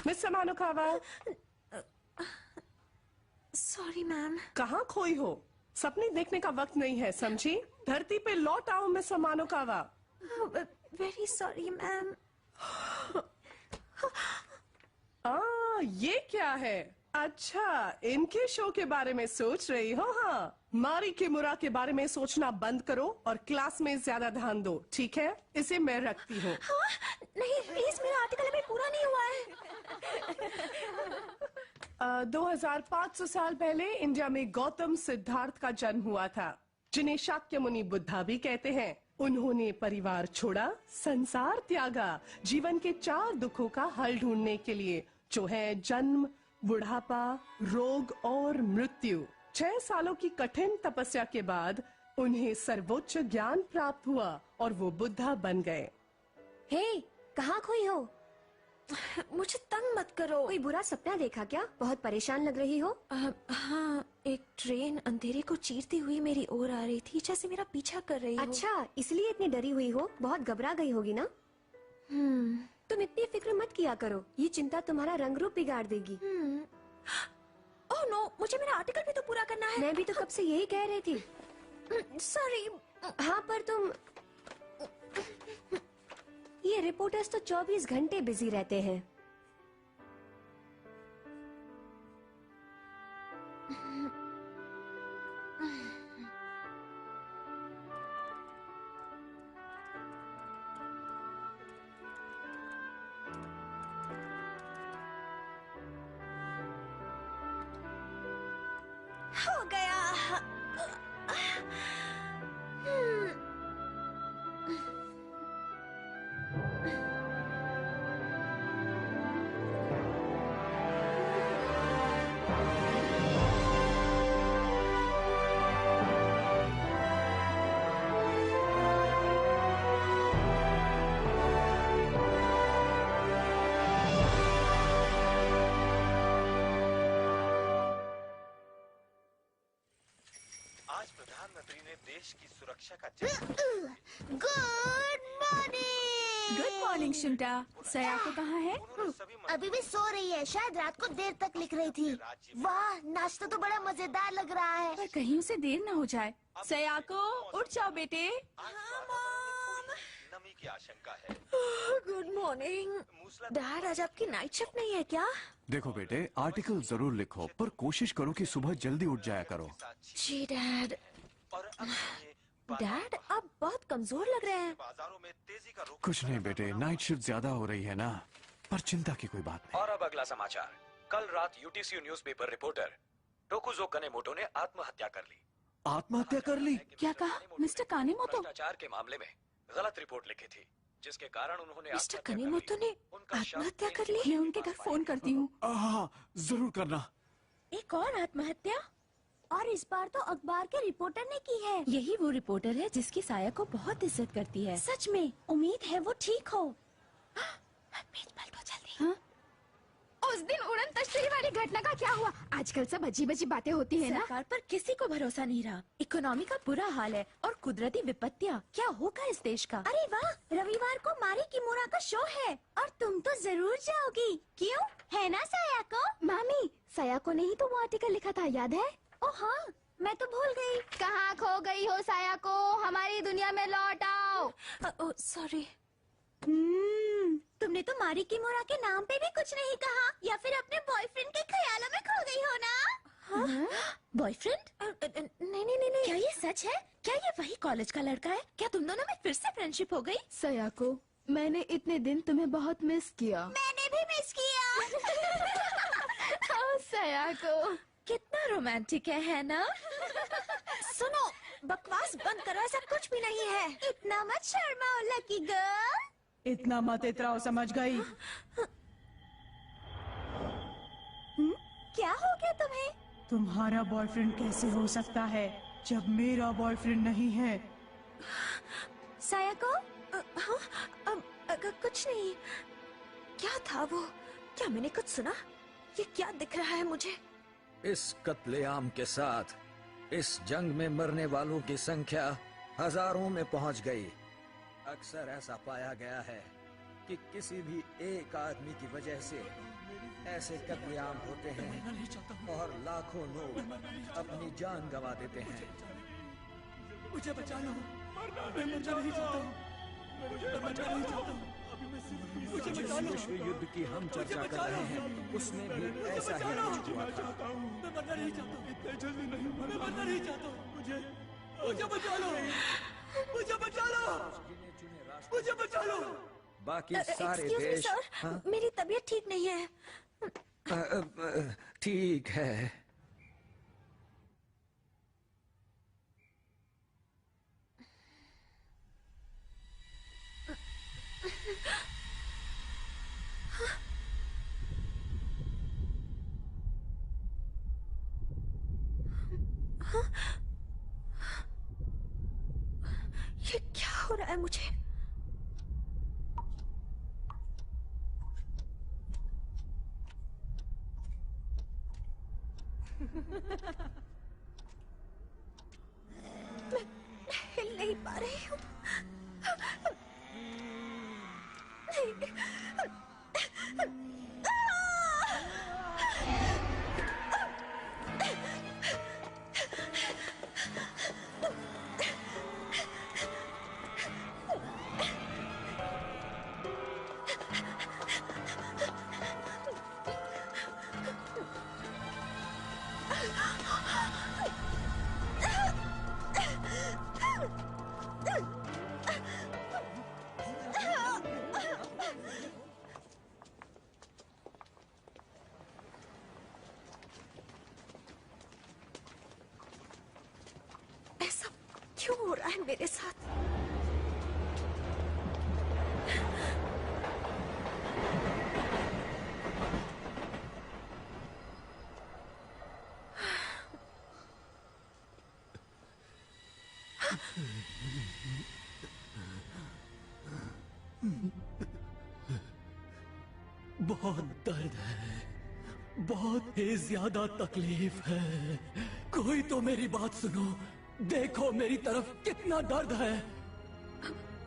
Mister मानोकावा। Sorry ma'am. कहाँ खोई हो? सपने देखने का वक्त नहीं है, समझी? धरती पे लौट आओ mister Manokawa. Very sorry ma'am. ये क्या है? अच्छा, इनके शो के बारे में सोच रही हो? हाँ, मारी किमुरा के बारे में सोचना बंद करो और क्लास में ज्यादा ध्यान दो, ठीक है? इसे मैं रखती हूँ। हाँ? नहीं प्लीज, मेरा आर्टिकल अभी पूरा नहीं हुआ है। 2500 साल पहले इंडिया में गौतम सिद्धार्थ का जन्म हुआ था, जिन्हें शाक्य मुनि बुद्धा भी कहते हैं। उन्होंने परिवार छोड़ा, संसार त्यागा, जीवन के 4 दुखों का हल ढूंढने के लिए, जो है जन्म, बुढ़ापा, रोग और मृत्यु। 6 सालों की कठिन तपस्या के बाद उन्हें सर्वोच्च ज्ञान प्राप्त हुआ और वो बुद्धा बन गए। हे, कहाँ खोई हो? मुझे तंग मत करो। कोई बुरा सपना देखा क्या? बहुत परेशान लग रही हो। हाँ, एक ट्रेन अंधेरे को चीरती हुई मेरी ओर आ रही थी, जैसे मेरा पीछा कर रही हो। अच्छा, इसलिए इतनी डरी हुई हो? बहुत घबरा गई होगी ना? तुम इतनी फिक्र मत किया करो, ये चिंता तुम्हारा रंग रूप बिगाड़ देगी। ओह नो, मुझे मेरा आर्टिकल भी तो पूरा करना है। मैं भी तो कब से यही कह रही थी। सॉरी। हाँ, पर तुम, ये रिपोर्टर्स तो 24 घंटे बिजी रहते हैं। हो गया। आज प्रधानमंत्री ने देश की सुरक्षा का जश्न। Good morning. Good morning Shunta. Sayako कहाँ है? अभी भी सो रही है, शायद रात को देर तक लिख रही थी। वाह, नाश्ता तो बड़ा मजेदार लग रहा है। पर कहीं उसे देर न हो जाए। सयाको, उठ जाओ बेटे। नमी की आशंका है। गुड मॉर्निंग डैड, आज आपकी नाइट शिफ्ट नहीं है क्या? देखो बेटे, आर्टिकल जरूर लिखो, पर कोशिश करो कि सुबह जल्दी उठ जाया करो। जी डैड। और अब ये डैड, आप बहुत कमजोर लग रहे हैं। बाजारों में तेजी का रुख। कुछ नहीं बेटे, नाइट शिफ्ट ज्यादा हो रही है ना, पर चिंता की कोई बात नहीं। और अब अगला समाचार। कल रात यूटीसी न्यूज़पेपर रिपोर्टर टोकुजो कनेमोटो ने आत्महत्या कर ली। आत्महत्या कर ली? क्या कहा मिस्टर कानेमोटो? भ्रष्टाचार के मामले में गलत रिपोर्ट लिखी थी, जिसके कारण उन्होंने मिस्टर कनेमोटो ने आत्महत्या कर ली? मैं उनके घर फोन करती हूँ। हाँ, जरूर करना। एक और आत्महत्या? और इस बार तो अखबार के रिपोर्टर ने की है। यही वो रिपोर्टर है जिसकी साया को बहुत इज्जत करती है। सच में, उम्मीद है वो ठीक हो। पेज पलटो जल्दी। हाँ? उस दिन उड़न तश्तरी वाली घटना का क्या हुआ? आजकल सब अजीब अजीब बातें होती है ना। सरकार पर किसी को भरोसा नहीं रहा। इकोनॉमी का बुरा हाल है और कुदरती विपत्तियाँ। क्या होगा इस देश का? अरे वाह, रविवार को मारी किमोरा का शो है और तुम तो जरूर जाओगी, क्यों? है ना सायाको? मामी, सयाको ने ही तो वो आर्टिकल लिखा था, याद है? ओ हाँ, मैं तो भूल गई। कहाँ खो गई हो सयाको? हमारी दुनिया में लौट आओ। सॉरी। तुमने तो मारी किमोरा के नाम पे भी कुछ नहीं कहा, या फिर अपने बॉयफ्रेंड के ख्यालों में खो गई हो ना? बॉयफ्रेंड? नहीं नहीं नहीं नहीं। क्या ये सच है? क्या ये वही कॉलेज का लड़का है? क्या तुम दोनों में फिर से फ्रेंडशिप हो गई? सयाको, मैंने इतने दिन तुम्हें बहुत मिस किया। मैंने भी मिस किया। सयाको, कितना रोमांटिक है ना? सुनो, बकवास बंद करो, ऐसा कुछ भी नहीं है। इतना मत शर्माओ लकी गर्ल। इतना मत इतराओ, समझ गई? क्या हो गया तुम्हें? तुम्हारा बॉयफ्रेंड कैसे हो सकता है जब मेरा बॉयफ्रेंड नहीं है? सायाको? कुछ नहीं। क्या था वो? क्या मैंने कुछ सुना? ये क्या दिख रहा है मुझे? इस कत्लेआम के साथ इस जंग में मरने वालों की संख्या हजारों में पहुंच गई। अक्सर ऐसा पाया गया है कि किसी भी एक आदमी की वजह से ऐसे कत्लेआम होते हैं और लाखों लोग अपनी जान गंवा देते हैं। मुझे बचा लो, मैं मरना नहीं चाहता हूँ, मैं मरना नहीं चाहता हूँ, मुझे बचा लो। विश्व युद्ध की हम चर्चा कर रहे हैं, उसमें भी ऐसा ही कुछ हुआ था। मैं मरना नहीं चाहता हूँ, इतने जल्दी नहीं, मैं मरना नहीं चाहता हूँ, मुझे बचा लो, मुझे बचा लो, मुझे बचा लो। बाकी सारे देश सर, मेरी तबीयत ठीक नहीं है। ठीक है। ये क्या हो रहा है मुझे? मैं हिल नहीं पा रही हूँ। ऐसा क्यों हो रहा है मेरे साथ? बहुत दर्द है, बहुत ही ज्यादा तकलीफ है। कोई तो मेरी बात सुनो, देखो मेरी तरफ कितना दर्द है।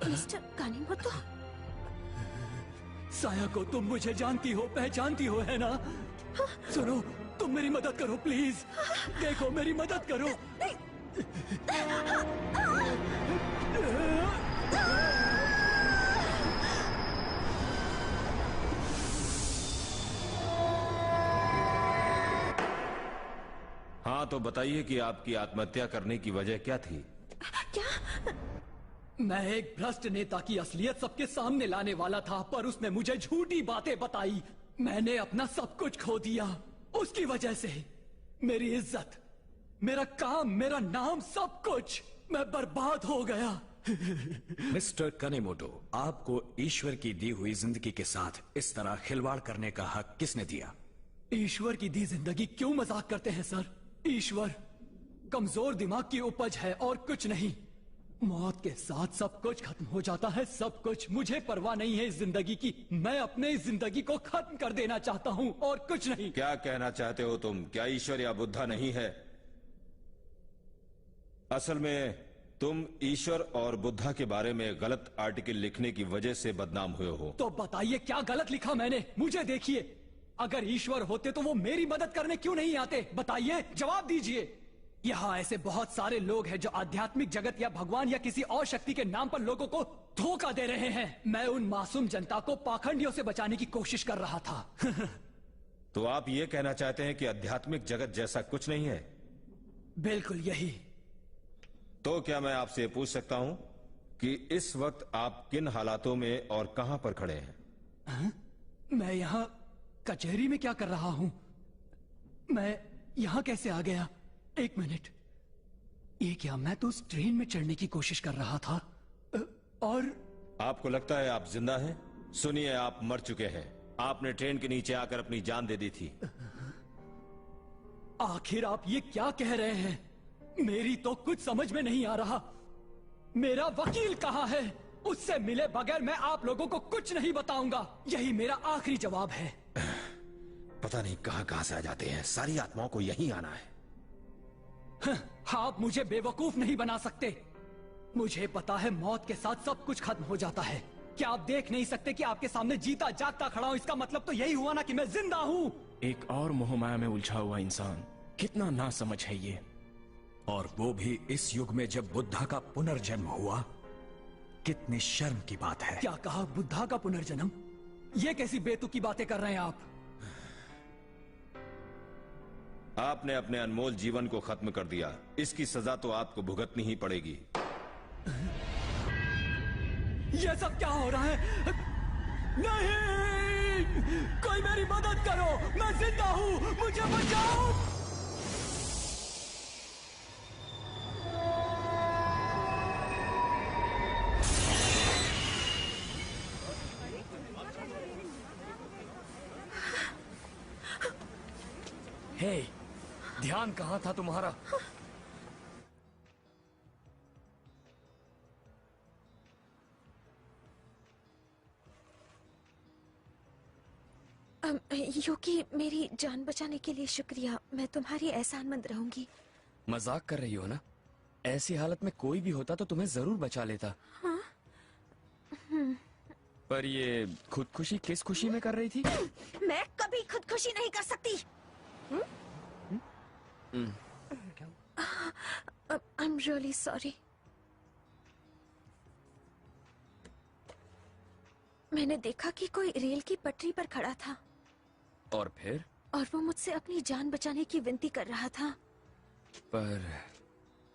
मिस्टर कानीमोटो, साया को तुम मुझे जानती हो, पहचानती हो, है ना? सुनो, तुम मेरी मदद करो प्लीज, देखो मेरी मदद करो। हाँ, तो बताइए कि आपकी आत्महत्या करने की वजह क्या थी? क्या? मैं एक भ्रष्ट नेता की असलियत सबके सामने लाने वाला था, पर उसने मुझे झूठी बातें बताई। मैंने अपना सब कुछ खो दिया उसकी वजह से। मेरी इज्जत, मेरा काम, मेरा नाम, सब कुछ मैं बर्बाद हो गया। मिस्टर कनेमोटो, आपको ईश्वर की दी हुई जिंदगी के साथ इस तरह खिलवाड़ करने का हक किसने दिया? ईश्वर की दी जिंदगी क्यों मजाक करते हैं सर? ईश्वर कमजोर दिमाग की उपज है और कुछ नहीं। मौत के साथ सब कुछ खत्म हो जाता है, सब कुछ। मुझे परवाह नहीं है इस जिंदगी की, मैं अपने इस जिंदगी को खत्म कर देना चाहता हूँ और कुछ नहीं। क्या कहना चाहते हो तुम? क्या ईश्वर या बुद्धा नहीं है? असल में तुम ईश्वर और बुद्धा के बारे में गलत आर्टिकल लिखने की वजह से बदनाम हुए हो। तो बताइए क्या गलत लिखा मैंने? मुझे देखिए, अगर ईश्वर होते तो वो मेरी मदद करने क्यों नहीं आते? बताइए, जवाब दीजिए। यहाँ ऐसे बहुत सारे लोग हैं जो आध्यात्मिक जगत या भगवान या किसी और शक्ति के नाम पर लोगों को धोखा दे रहे हैं। मैं उन मासूम जनता को पाखंडियों से बचाने की कोशिश कर रहा था। तो आप ये कहना चाहते हैं कि आध्यात्मिक जगत जैसा कुछ नहीं है? बिल्कुल यही। तो क्या मैं आपसे पूछ सकता हूं कि इस वक्त आप किन हालातों में और कहां पर खड़े हैं? मैं यहाँ कचहरी में क्या कर रहा हूँ? मैं यहाँ कैसे आ गया? एक मिनट, ये क्या? मैं तो उस ट्रेन में चढ़ने की कोशिश कर रहा था और आपको लगता है आप जिंदा हैं? सुनिए, आप मर चुके हैं। आपने ट्रेन के नीचे आकर अपनी जान दे दी थी। आखिर आप ये क्या कह रहे हैं? मेरी तो कुछ समझ में नहीं आ रहा। मेरा वकील कहाँ है? उससे मिले बगैर मैं आप लोगों को कुछ नहीं बताऊंगा। यही मेरा आखिरी जवाब है। पता नहीं कहां से आ जाते हैं, सारी आत्माओं को यहीं आना है। आप मुझे बेवकूफ नहीं बना सकते। मुझे पता है मौत के साथ सब कुछ खत्म हो जाता है। क्या आप देख नहीं सकते कि आपके सामने जीता जागता खड़ा हूँ? इसका मतलब तो यही हुआ ना कि मैं जिंदा हूँ। एक और मोहमाया में उलझा हुआ इंसान, कितना नासमझ है ये। और वो भी इस युग में जब बुद्धा का पुनर्जन्म हुआ। कितनी शर्म की बात है। क्या कहा? बुद्धा का पुनर्जन्म? ये कैसी बेतुकी बातें कर रहे हैं आप? आपने अपने अनमोल जीवन को खत्म कर दिया। इसकी सजा तो आपको भुगतनी ही पड़ेगी। ये सब क्या हो रहा है? नहीं! कोई मेरी मदद करो, मैं जिंदा हूँ, मुझे बचाओ। हे, ध्यान कहाँ था तुम्हारा? यूकी, मेरी जान बचाने के लिए शुक्रिया। मैं तुम्हारी एहसानमंद रहूंगी। मजाक कर रही हो ना? ऐसी हालत में कोई भी होता तो तुम्हें जरूर बचा लेता। हाँ? पर ये खुदकुशी किस खुशी में कर रही थी? मैं कभी खुदकुशी नहीं कर सकती। I'm really sorry. मैंने देखा कि कोई रेल की पटरी पर खड़ा था। और फिर? और वो मुझसे अपनी जान बचाने की विनती कर रहा था। पर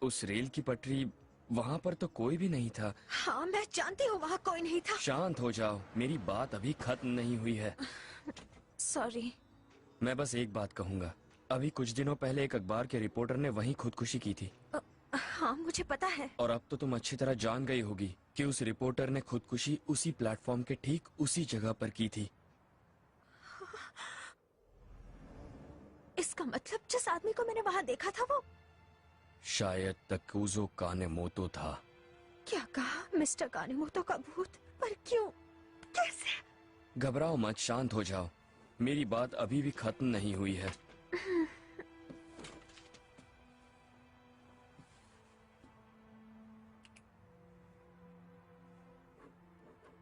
उस रेल की पटरी, वहाँ पर तो कोई भी नहीं था। हाँ, मैं जानती हूँ वहाँ कोई नहीं था। शांत हो जाओ, मेरी बात अभी खत्म नहीं हुई है। सॉरी। मैं बस एक बात कहूँगा। अभी कुछ दिनों पहले एक अखबार के रिपोर्टर ने वहीं खुदकुशी की थी। हाँ, मुझे पता है। और अब तो तुम अच्छी तरह जान गई होगी कि उस रिपोर्टर ने खुदकुशी उसी प्लेटफॉर्म के ठीक उसी जगह पर की थी। इसका मतलब जिस आदमी को मैंने वहाँ देखा था वो शायद तकुज़ो कानेमोतो था। क्या कहा? मिस्टर कानेमोतो का भूत? पर क्यों? कैसे? घबराओ मत, शांत हो जाओ। मेरी बात अभी भी खत्म नहीं हुई है।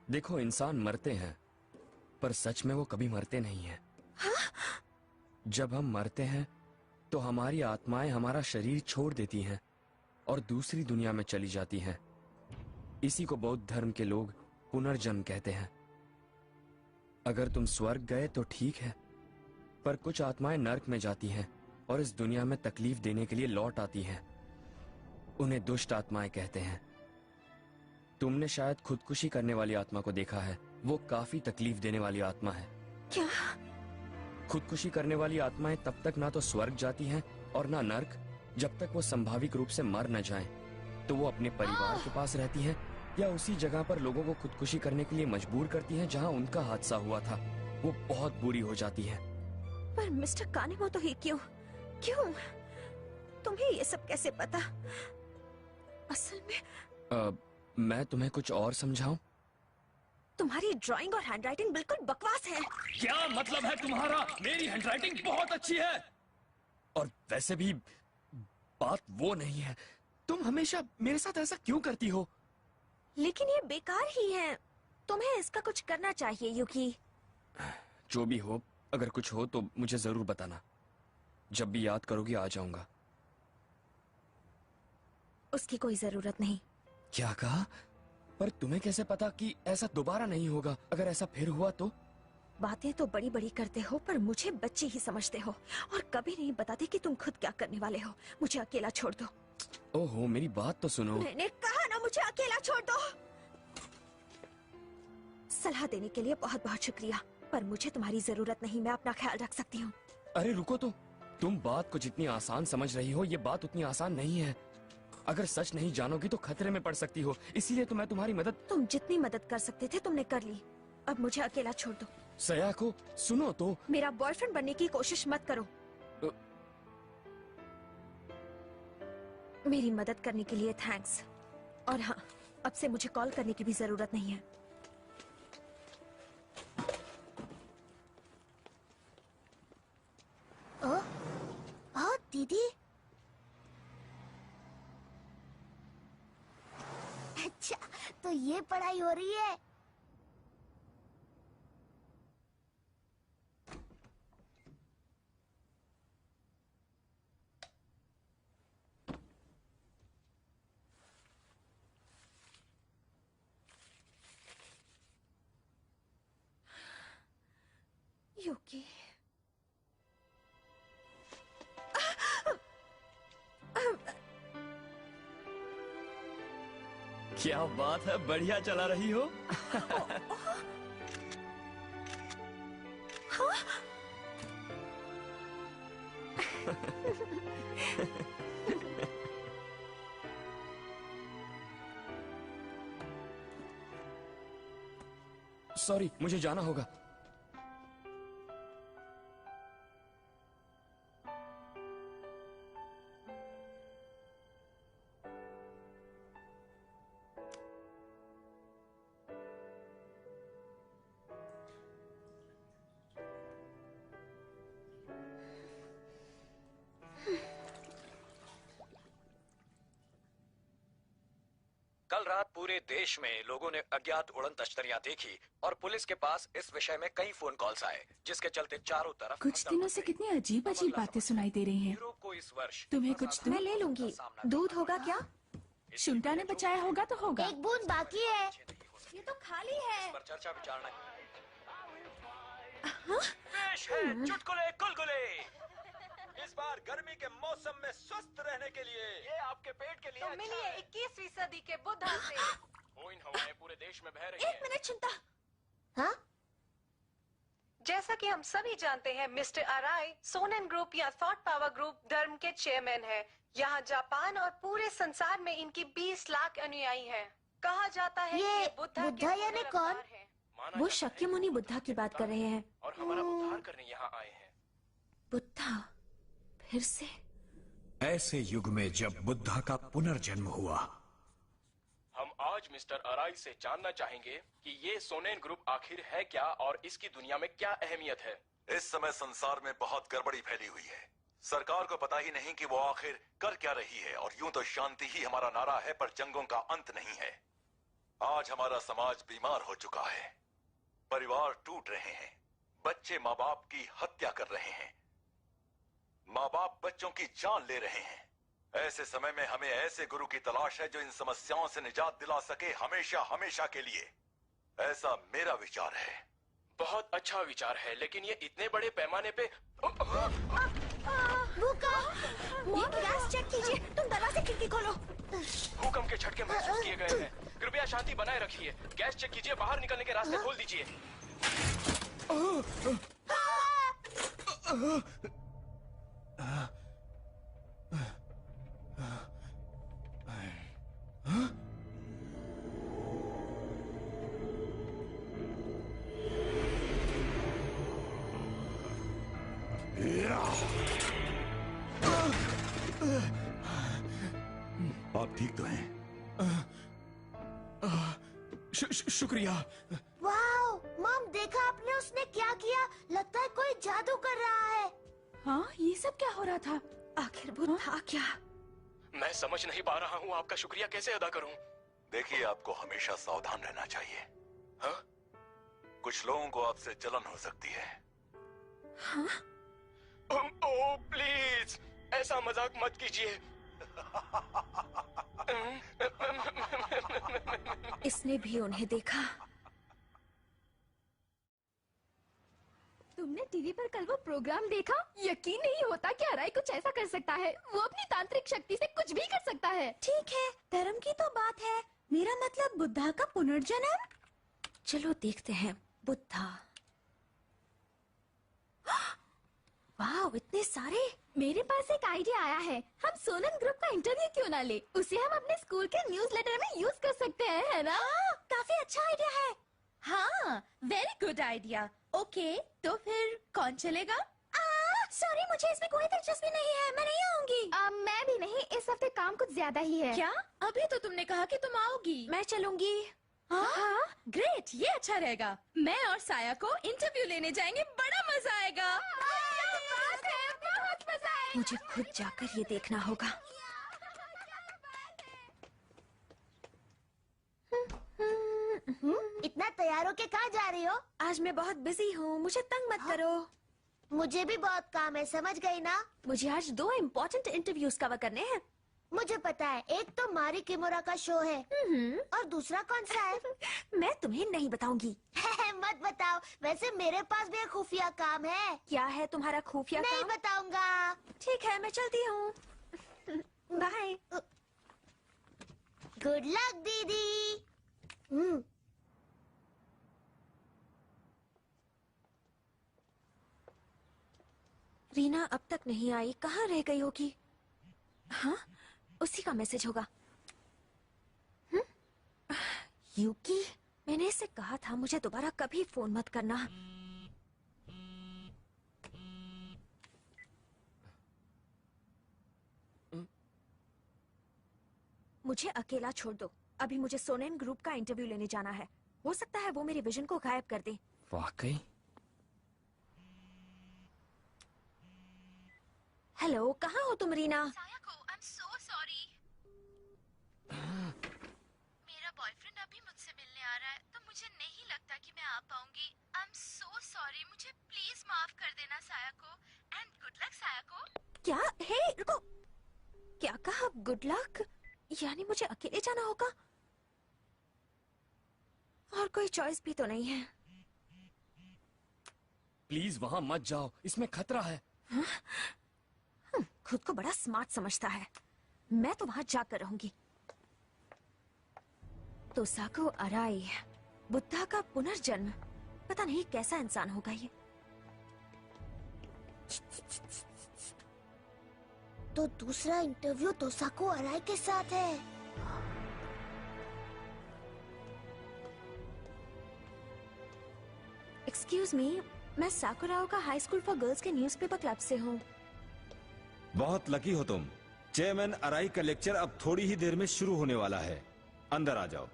देखो, इंसान मरते हैं, पर सच में वो कभी मरते नहीं हैं। हाँ? जब हम मरते हैं तो हमारी आत्माएं हमारा शरीर छोड़ देती हैं और दूसरी दुनिया में चली जाती हैं। इसी को बौद्ध धर्म के लोग पुनर्जन्म कहते हैं। अगर तुम स्वर्ग गए तो ठीक है, पर कुछ आत्माएं नर्क में जाती हैं और इस दुनिया में तकलीफ देने के लिए लौट आती हैं। उन्हें दुष्ट आत्माएं कहते हैं। तुमने शायद खुदकुशी करने वाली आत्मा को देखा है। वो काफी तकलीफ देने वाली आत्मा है। क्या? खुदकुशी करने वाली आत्माएं तब तक ना तो स्वर्ग जाती हैं और ना नर्क, जब तक वो संभाविक रूप से मर न जाएं। तो वो अपने परिवार के पास रहती हैं या उसी जगह पर लोगों को खुदकुशी करने के लिए मजबूर करती हैं जहां उनका हादसा हुआ था। वो बहुत बुरी हो जाती हैं। पर मिस्टर कानेमोतो ही क्यों? क्यों? तुम्हें ये सब कैसे पता? असल में मैं तुम्हें कुछ और समझाऊं? तुम्हारी ड्राइंग और हैंडराइटिंग बिल्कुल बकवास है। क्या मतलब है तुम्हारा? मेरी हैंडराइटिंग बहुत अच्छी है। और वैसे भी बात वो नहीं है। तुम हमेशा मेरे साथ ऐसा क्यों करती हो? लेकिन ये बेकार ही है। तुम्हें इसका कुछ करना चाहिए यूकी। जो भी हो, अगर कुछ हो तो मुझे जरूर बताना। जब भी याद करोगी आ जाऊंगा। उसकी कोई जरूरत नहीं। क्या कहा? पर तुम्हें कैसे पता कि ऐसा दोबारा नहीं होगा? अगर ऐसा फिर हुआ तो? बातें तो बड़ी बड़ी करते हो, पर मुझे बच्ची ही समझते हो और कभी नहीं बताते कि तुम खुद क्या करने वाले हो। मुझे अकेला छोड़ दो। ओहो, मेरी बात तो सुनो। मैंने कहा ना, मुझे अकेला छोड़ दो। सलाह देने के लिए बहुत बहुत शुक्रिया, पर मुझे तुम्हारी जरूरत नहीं। मैं अपना ख्याल रख सकती हूँ। अरे रुको तो। तुम बात को जितनी आसान समझ रही हो, ये बात उतनी आसान नहीं है। अगर सच नहीं जानोगी तो खतरे में पड़ सकती हो। इसीलिए तो मैं तुम्हारी मदद। तुम जितनी मदद कर सकते थे तुमने कर ली। अब मुझे अकेला छोड़ दो। सयाको, सुनो तो। मेरा बॉयफ्रेंड बनने की कोशिश मत करो। मेरी मदद करने के लिए थैंक्स। और हाँ, अब से मुझे कॉल करने की भी जरूरत नहीं है। ओ दीदी। अच्छा, तो ये पढ़ाई हो रही है। युकी। क्या बात है, बढ़िया चला रही हो। सॉरी, मुझे जाना होगा। कल रात पूरे देश में लोगों ने अज्ञात उड़न तश्तरियां देखी और पुलिस के पास इस विषय में कई फोन कॉल्स आए, जिसके चलते चारों तरफ कुछ दिनों से कितनी अजीब अजीब बातें सुनाई दे रही हैं। यूरोप को इस वर्ष तुम्हें कुछ मैं ले लूंगी। दूध होगा क्या? शुंटा ने बचाया होगा तो होगा। एक बूंद बाकी है। ये तो खाली है। पर चर्चा विचारना पेश है चुटकुले कुलकुले। इस बार गर्मी के मौसम में स्वस्थ रहने के लिए ये आपके पेट के लिए अच्छा है। 21वीं सदी के बुद्धा से कोइन हवाएं पूरे देश में बह रही हैं। 1 मिनट चिंता। हाँ? जैसा कि हम सभी जानते हैं, मिस्टर अराई सोनेन ग्रुप या थॉट पावर ग्रुप धर्म के चेयरमैन हैं। यहाँ जापान और पूरे संसार में इनकी 20 लाख अनुयायी हैं। कहा जाता है ये कि बुद्धा यानी कौन? वो शाक्यमुनि बुद्धा की बात कर रहे हैं। और हमारा उद्धार करने यहाँ आए हैं। बुद्धा फिर से? ऐसे युग में जब बुद्धा का पुनर्जन्म हुआ, हम आज मिस्टर अराई से जानना चाहेंगे कि ये सोनेन ग्रुप आखिर है क्या और इसकी दुनिया में क्या अहमियत है। इस समय संसार में बहुत गड़बड़ी फैली हुई है। सरकार को पता ही नहीं कि वो आखिर कर क्या रही है, और यूं तो शांति ही हमारा नारा है, पर जंगों का अंत नहीं है। आज हमारा समाज बीमार हो चुका है, परिवार टूट रहे हैं, बच्चे माँ बाप की हत्या कर रहे हैं, माँ बाप बच्चों की जान ले रहे हैं। ऐसे समय में हमें ऐसे गुरु की तलाश है जो इन समस्याओं से निजात दिला सके, हमेशा हमेशा के लिए। ऐसा मेरा विचार है। बहुत अच्छा विचार है, लेकिन ये इतने बड़े पैमाने पे ये गैस चेक कीजिए। तुम दरवाजे खिड़की खोलो। भूकंप के झटके महसूस किए गए हैं। कृपया शांति बनाए रखिए। गैस चेक कीजिए, बाहर निकलने के रास्ते खोल दीजिए। आप ठीक तो हैं? शुक्रिया। वाओ, मॉम देखा आपने उसने क्या किया? लगता है कोई जादू कर रहा है। हाँ, ये सब क्या हो रहा था? आखिर बुद्धा क्या? मैं समझ नहीं पा रहा हूँ, आपका शुक्रिया कैसे अदा करूँ? देखिए, आपको हमेशा सावधान रहना चाहिए। हाँ? कुछ लोगों को आपसे जलन हो सकती है। हाँ? ओह प्लीज, ऐसा मजाक मत कीजिए। इसने भी उन्हें देखा। तुमने टीवी पर कल वो प्रोग्राम देखा? यकीन नहीं होता कि अराई कुछ ऐसा कर सकता है। वो अपनी तांत्रिक शक्ति से कुछ भी कर सकता है। ठीक है, धर्म की तो बात है, मेरा मतलब बुद्धा का पुनर्जन्म। चलो देखते हैं। बुद्धा। वाह, इतने सारे। मेरे पास एक आइडिया आया है। हम सोनन ग्रुप का इंटरव्यू क्यों ना ले? उसे हम अपने स्कूल के न्यूज़लेटर में यूज कर सकते हैं, है ना? हाँ, काफी अच्छा आइडिया है। हाँ, वेरी गुड आइडिया। ओके, तो फिर कौन चलेगा? सॉरी, मुझे इसमें कोई दिलचस्पी नहीं है। मैं नहीं आऊंगी। मैं भी नहीं। इस हफ्ते काम कुछ ज्यादा ही है। क्या? अभी तो तुमने कहा कि तुम आओगी। मैं चलूंगी। हाँ? ग्रेट, ये अच्छा रहेगा। मैं और साया को इंटरव्यू लेने जाएंगे, बड़ा मजा आएगा। बहुत मजा आएगा। मुझे खुद जाकर ये देखना होगा। इतना तैयार होके कहाँ जा रही हो? आज मैं बहुत बिजी हूँ, मुझे तंग मत करो। मुझे भी बहुत काम है, समझ गई ना? मुझे आज 2 इम्पोर्टेंट इंटरव्यूज कवर करने हैं। मुझे पता है, एक तो मारी किमोरा का शो है और दूसरा कौन सा है? मैं तुम्हें नहीं बताऊंगी। मत बताओ। वैसे मेरे पास भी एक खुफिया काम है। क्या है तुम्हारा खुफिया काम? नहीं बताऊंगा। ठीक है, मैं चलती हूँ। बाय। गुड लक दीदी। रीना अब तक नहीं आई, कहाँ रह गई होगी? हाँ, उसी का मैसेज होगा। यूकी, मैंने इसे कहा था मुझे दोबारा कभी फोन मत करना। मुझे अकेला छोड़ दो। अभी मुझे सोनेन ग्रुप का इंटरव्यू लेने जाना है। हो सकता है वो मेरे विजन को गायब कर दे। वाकई? हेलो, कहाँ हो तुम रीना? I'm so sorry. मेरा बॉयफ्रेंड अभी मुझसे मिलने आ रहा है, तो मुझे नहीं लगता कि मैं आ पाऊंगी। I'm so sorry. मुझे प्लीज माफ कर देना साया को। And good luck साया को। क्या? हे, रुको। क्या कहा? Good luck? यानी मुझे अकेले जाना होगा? और कोई चॉइस भी तो नहीं है। प्लीज वहां मत जाओ, इसमें खतरा है। खुद को बड़ा स्मार्ट समझता है। मैं तो वहां जाकर रहूंगी। तोसाको अराई, बुद्धा का पुनर्जन्म। पता नहीं कैसा इंसान होगा ये। तो दूसरा इंटरव्यू तोसाको अराई के साथ है। एक्सक्यूज मी, मैं साकुराओ का हाई स्कूल फॉर गर्ल्स के न्यूज़पेपर क्लब से हूँ। बहुत लकी हो तुम। चेयरमैन अराई का लेक्चर अब थोड़ी ही देर में शुरू होने वाला है। अंदर आ जाओ।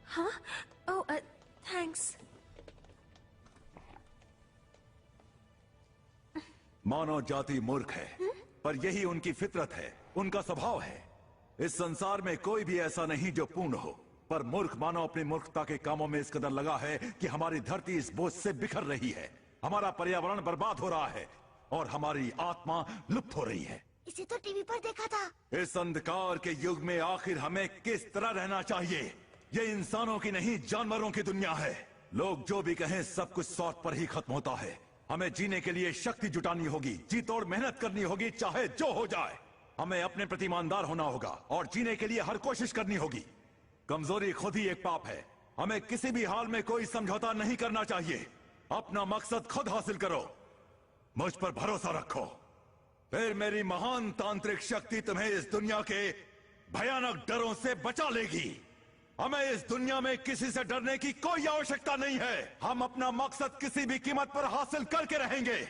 हाँ? ओह, थैंक्स। मानव जाति मूर्ख है, पर यही उनकी फितरत है, उनका स्वभाव है। इस संसार में कोई भी ऐसा नहीं जो पूर्ण हो, पर मूर्ख मानव अपनी मूर्खता के कामों में इस कदर लगा है कि हमारी धरती इस बोझ से बिखर रही है, हमारा पर्यावरण बर्बाद हो रहा है और हमारी आत्मा लुप्त हो रही है। इसे तो टीवी पर देखा था। इस अंधकार के युग में आखिर हमें किस तरह रहना चाहिए? ये इंसानों की नहीं, जानवरों की दुनिया है। लोग जो भी कहें सब कुछ स्वार्थ पर ही खत्म होता है। हमें जीने के लिए शक्ति जुटानी होगी, जी तोड़ मेहनत करनी होगी, चाहे जो हो जाए। हमें अपने प्रति ईमानदार होना होगा और जीने के लिए हर कोशिश करनी होगी। कमजोरी खुद ही एक पाप है। हमें किसी भी हाल में कोई समझौता नहीं करना चाहिए। अपना मकसद खुद हासिल करो, मुझ पर भरोसा रखो, फिर मेरी महान तांत्रिक शक्ति तुम्हें इस दुनिया के भयानक डरों से बचा लेगी। हमें इस दुनिया में किसी से डरने की कोई आवश्यकता नहीं है। हम अपना मकसद किसी भी कीमत पर हासिल करके रहेंगे।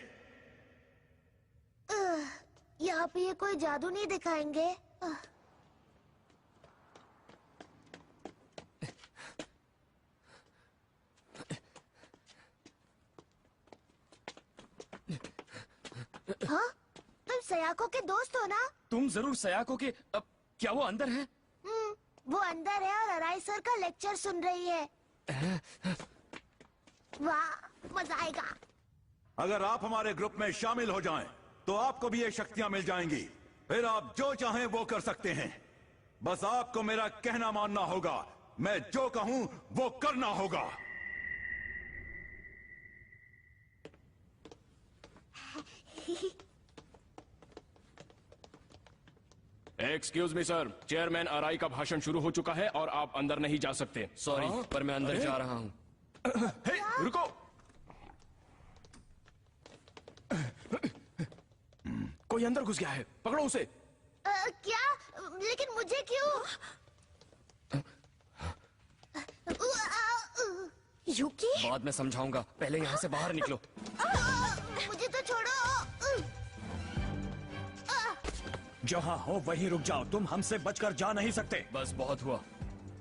यहाँ पे ये कोई जादू नहीं दिखाएंगे। हाँ? तुम सयाको के दोस्त हो ना? तुम जरूर सयाको के। अब क्या वो अंदर है? वो अंदर है और अराई सर का लेक्चर सुन रही है। वाह, मजा आएगा। अगर आप हमारे ग्रुप में शामिल हो जाएं, तो आपको भी ये शक्तियां मिल जाएंगी। फिर आप जो चाहें वो कर सकते हैं। बस आपको मेरा कहना मानना होगा। मैं जो कहूं वो करना होगा। एक्सक्यूज मी सर, चेयरमैन अराई का भाषण शुरू हो चुका है और आप अंदर नहीं जा सकते। सॉरी, पर मैं अंदर जा रहा हूँ। हे, रुको। कोई अंदर घुस गया है, पकड़ो उसे। क्या? लेकिन मुझे क्यों? यूकी? बाद में समझाऊंगा, पहले यहाँ से बाहर निकलो। मुझे तो छोड़ो। जहाँ हो वहीं रुक जाओ, तुम हमसे बचकर जा नहीं सकते। बस बहुत हुआ।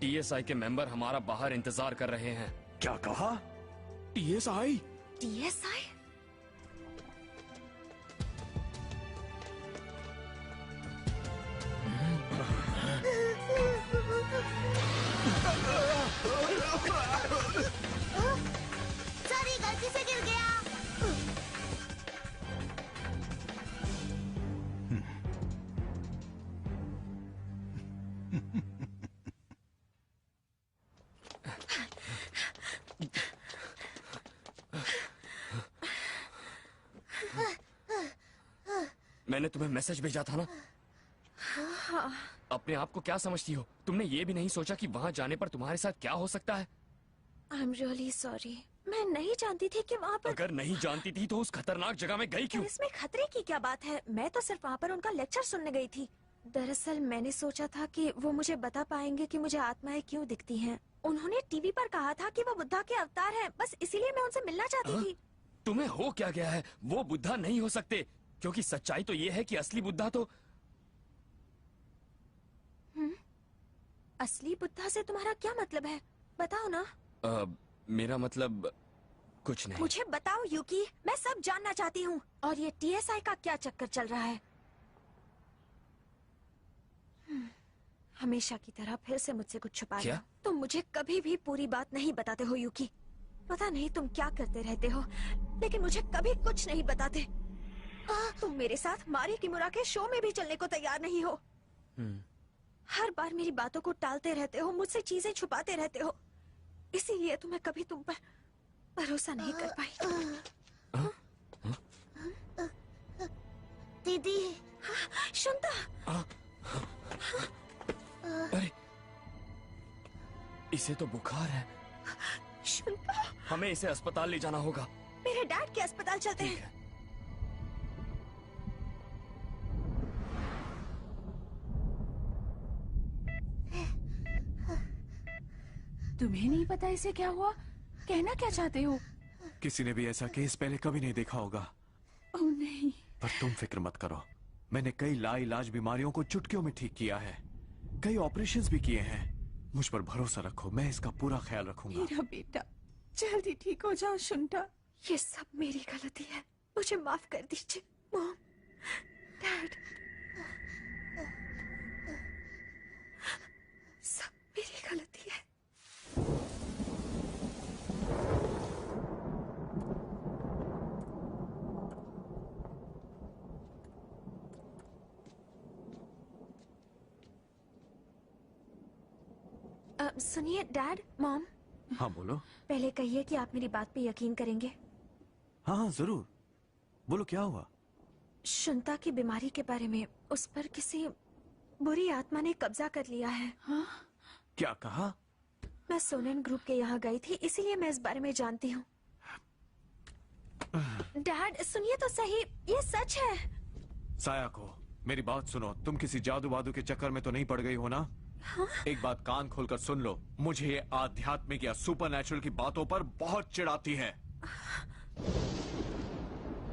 टीएसआई के मेंबर हमारा बाहर इंतजार कर रहे हैं। क्या कहा? टीएसआई? टीएसआई? सॉरी, गलती से गिर गया। मैंने तुम्हें मैसेज भेजा था ना। हाँ। अपने आप को क्या समझती हो? तुमने ये भी नहीं सोचा कि वहाँ जाने पर तुम्हारे साथ क्या हो सकता है? I'm really sorry. मैं नहीं जानती थी कि वहाँ पर। अगर नहीं जानती थी तो उस खतरनाक जगह में गई क्यों? इसमें खतरे की क्या बात है? मैं तो सिर्फ वहाँ पर उनका लेक्चर सुनने गई थी। दरअसल मैंने सोचा था कि वो मुझे बता पाएंगे कि मुझे आत्माएं क्यों दिखती हैं। उन्होंने टीवी पर कहा था कि वो बुद्धा के अवतार हैं। बस इसीलिए मैं उनसे मिलना चाहती थी। तुम्हें हो क्या गया है? वो बुद्धा नहीं हो सकते, क्योंकि सच्चाई तो ये है कि असली बुद्धा तो। असली बुद्धा से तुम्हारा क्या मतलब है? बताओ ना। मेरा मतलब कुछ नहीं। मुझे बताओ यूकी, मैं सब जानना चाहती हूँ। और ये TSI का क्या चक्कर चल रहा है? हमेशा की तरह फिर से मुझसे कुछ छुपा रहे हो। तुम मुझे कभी भी पूरी बात नहीं बताते हो यूकी। पता नहीं तुम क्या करते रहते हो, लेकिन मुझे कभी कुछ नहीं बताते। तुम मेरे साथ मारी किमुरा के शो में भी चलने को तैयार नहीं हो। हर बार मेरी बातों को टालते रहते हो, मुझसे चीजें छुपाते रहते हो। इसीलिए तो मैं कभी तुम पर भरोसा नहीं कर पाई। दीदी। शुंता। अरे, इसे तो बुखार है। शुंता। हमें इसे अस्पताल ले जाना होगा। मेरे डैड के अस्पताल चलते हैं। तुम्हें नहीं पता इसे क्या हुआ? कहना क्या चाहते हो? किसी ने भी ऐसा केस पहले कभी नहीं देखा होगा। ओह नहीं। पर तुम फिक्र मत करो, मैंने कई लाइलाज बीमारियों को चुटकियों में ठीक किया है। कई ऑपरेशंस भी किए हैं। मुझ पर भरोसा रखो, मैं इसका पूरा ख्याल रखूंगा। मेरा बेटा जल्दी ठीक हो जाओ शुंटा। ये सब मेरी गलती है, मुझे माफ कर दीजिए। मॉम, डैड, सब मेरी गलती है। सुनिए डैड, मॉम। हाँ बोलो। पहले कहिए कि आप मेरी बात पे यकीन करेंगे। हाँ हाँ जरूर, बोलो क्या हुआ? शुंता की बीमारी के बारे में उस पर किसी बुरी आत्मा ने कब्जा कर लिया है। हाँ? क्या कहा? मैं सोनेन ग्रुप के यहाँ गई थी, इसीलिए मैं इस बारे में जानती हूँ। डैड सुनिए तो सही, ये सच है। सायाको, मेरी बात सुनो, तुम किसी जादू वादू के चक्कर में तो नहीं पड़ गई हो ना? हाँ? एक बात कान खोलकर सुन लो, मुझे ये आध्यात्मिक या सुपरनैचुरल की बातों पर बहुत चिढ़ाती है।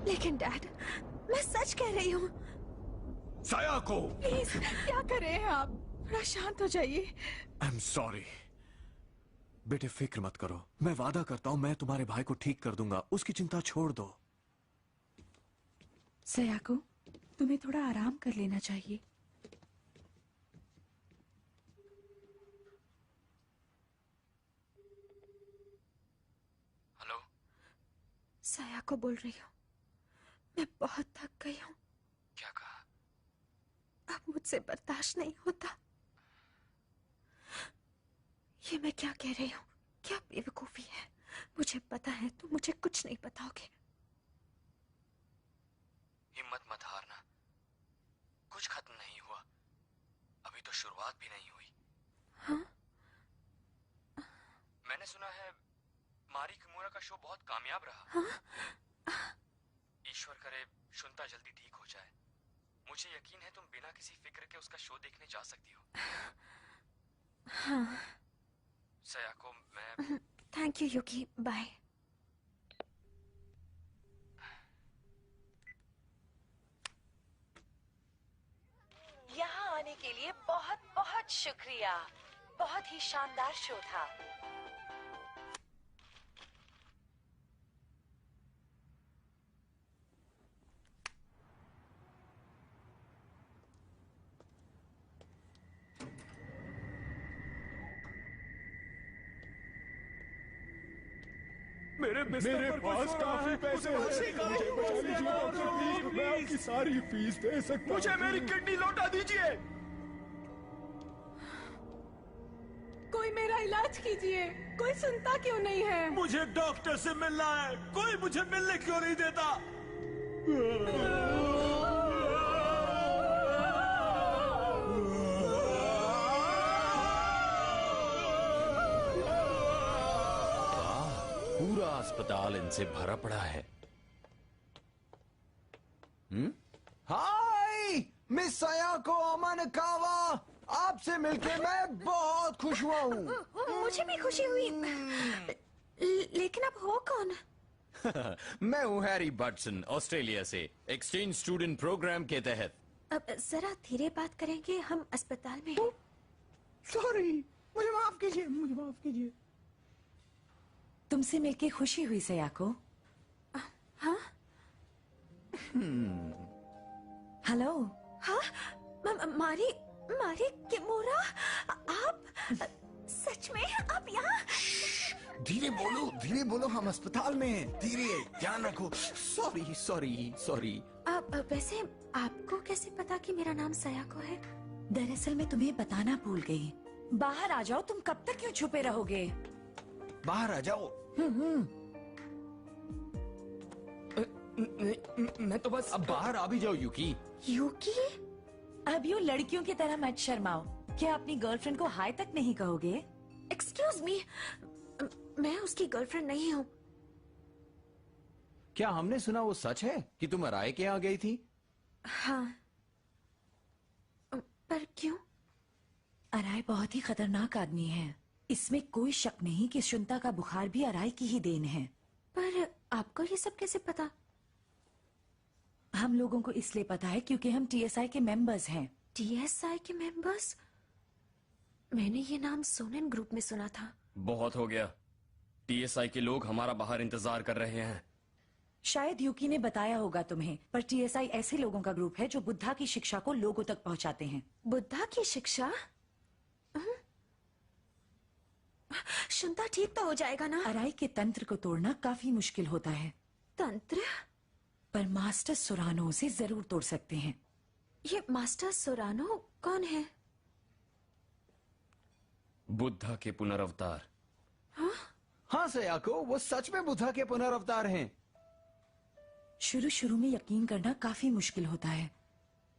लेकिन डैड, मैं सच कह रही हूँ। सायाको, प्लीज क्या कर रहे हैं आप? थोड़ा शांत हो जाइए। I am sorry. बेटे फिक्र मत करो, मैं वादा करता हूँ मैं तुम्हारे भाई को ठीक कर दूंगा, उसकी चिंता छोड़ दो। सयाको, तुम्हें थोड़ा आराम कर लेना चाहिए। हेलो, सयाको बोल रही हूँ। मैं बहुत थक गई हूँ। क्या कहा? अब मुझसे बर्दाश्त नहीं होता। ये मैं क्या कह रही हूँ? क्या बेवकूफी है। मुझे पता है तुम मुझे कुछ नहीं बताओगे। हिम्मत मत हारना, कुछ खत्म नहीं हुआ, अभी तो शुरुआत भी नहीं हुई। हाँ? मैंने सुना है मारी किमुरा का शो बहुत कामयाब रहा। हाँ? ईश्वर करे शुंता जल्दी ठीक हो जाए। मुझे यकीन है तुम बिना किसी फिक्र के उसका शो देखने जा सकती हो। हाँ। सयाको, मैं थैंक यू यूकी, बाय। यहाँ आने के लिए बहुत बहुत शुक्रिया। बहुत ही शानदार शो था। मेरे पास काफी पैसे हैं, मुझे बचा लीजिए डॉक्टर प्लीज, मैं आपकी सारी फीस दे सकता हूँ। मुझे मेरी किडनी लौटा दीजिए। कोई मेरा इलाज कीजिए, कोई सुनता क्यों नहीं है? मुझे डॉक्टर से मिलना है, कोई मुझे मिलने क्यों नहीं देता? अस्पताल इनसे भरा पड़ा है। हाय मिस सयाको अमानकावा, आपसे मिलके मैं बहुत खुश हुआ हूँ। मुझे भी खुशी हुई। लेकिन अब हो कौन? मैं हूँ हैरी बटसन, ऑस्ट्रेलिया से, एक्सचेंज स्टूडेंट प्रोग्राम के तहत। अब जरा धीरे बात करेंगे, हम अस्पताल में। सॉरी, मुझे माफ कीजिए, मुझे माफ कीजिए। तुमसे मिलके खुशी हुई सयाको। हाँ? हेलो। हाँ? मारी किमोरा, आप सच में आप यहाँ? धीरे बोलो, हम अस्पताल में हैं। धीरे, ध्यान रखो। सॉरी। अब वैसे आपको कैसे पता कि मेरा नाम सयाको है? दरअसल मैं तुम्हें बताना भूल गई। बाहर आ जाओ, तुम कब तक क्यों छुपे रहोगे? बाहर आ जाओ। मैं तो बस। अब बाहर आ भी जाओ यूकी। यूकी? अब यूं लड़कियों की तरह मत शर्माओ। क्या अपनी गर्लफ्रेंड को हाय तक नहीं कहोगे? एक्सक्यूज मी, मैं उसकी गर्लफ्रेंड नहीं हूँ। क्या हमने सुना वो सच है कि तुम अराय के यहाँ गई थी? हाँ। पर क्यों? अराय बहुत ही खतरनाक आदमी है, इसमें कोई शक नहीं कि शुंता का बुखार भी अराय की ही देन है। पर आपको ये सब कैसे पता? हम लोगों को इसलिए पता है क्योंकि हम टीएसआई के मेंबर्स हैं। टीएसआई के मेंबर्स? मैंने ये नाम सोनेन ग्रुप में सुना था। बहुत हो गया, टीएसआई के लोग हमारा बाहर इंतजार कर रहे हैं। शायद यूकी ने बताया होगा तुम्हें, पर टीएसआई ऐसे लोगों का ग्रुप है जो बुद्धा की शिक्षा को लोगों तक पहुंचाते हैं। बुद्धा की शिक्षा? शुंता ठीक तो हो जाएगा ना? अराई के तंत्र को तोड़ना काफी मुश्किल होता है। तंत्र? पर मास्टर सोरानो उसे जरूर तोड़ सकते हैं। ये मास्टर सोरानो कौन है? बुद्धा के पुनर्अवतार। हाँ सयाको, वो सच में बुद्धा के पुनर्अवतार हैं। शुरू में यकीन करना काफी मुश्किल होता है।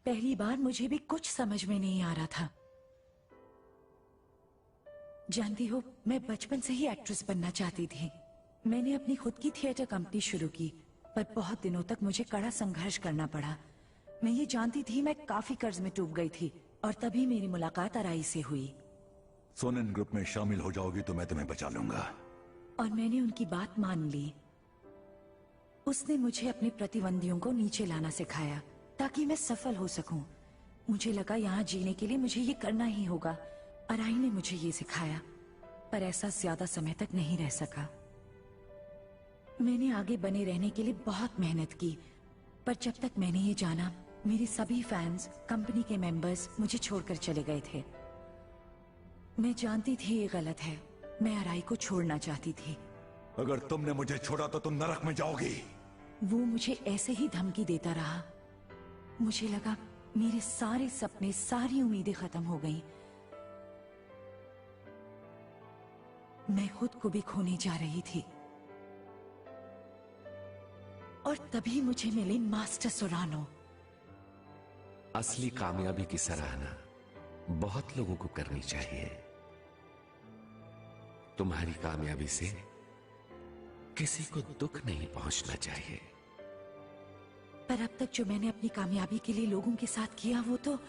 पहली बार मुझे भी कुछ समझ में नहीं आ रहा था। जानती हो, मैं बचपन से ही एक्ट्रेस बनना चाहती थी। मैंने अपनी खुद की थिएटर कंपनी शुरू की, पर बहुत दिनों तक मुझे कड़ा संघर्ष करना पड़ा। मैं ये जानती थी मैं काफी कर्ज में डूब गई थी, और तभी मेरी मुलाकात अराई से हुई। सोनेन ग्रुप में शामिल हो जाओगी तो मैं तुम्हें बचा लूंगा। और मैंने उनकी बात मान ली। उसने मुझे अपने प्रतिद्वंदियों को नीचे लाना सिखाया ताकि मैं सफल हो सकूं। मुझे लगा यहाँ जीने के लिए मुझे ये करना ही होगा। अराई ने मुझे ये सिखाया, पर ऐसा ज्यादा समय तक नहीं रह सका। मैंने आगे बने रहने के लिए बहुत मेहनत की, पर जब तक मैंने ये जाना, मेरे सभी फैंस, कंपनी के मेंबर्स मुझे छोड़कर चले गए थे। मैं जानती थी ये गलत है। मैं अराई को छोड़ना चाहती थी। अगर तुमने मुझे छोड़ा तो तुम नरक में जाओगी। वो मुझे ऐसे ही धमकी देता रहा। मुझे लगा मेरे सारे सपने, सारी उम्मीदें खत्म हो गईं। मैं खुद को भी खोने जा रही थी। और तभी मुझे मिले मास्टर सोरानो। असली कामयाबी की सराहना बहुत लोगों को करनी चाहिए। तुम्हारी कामयाबी से किसी को दुख नहीं पहुंचना चाहिए। पर अब तक जो मैंने अपनी कामयाबी के लिए लोगों के साथ किया, वो तो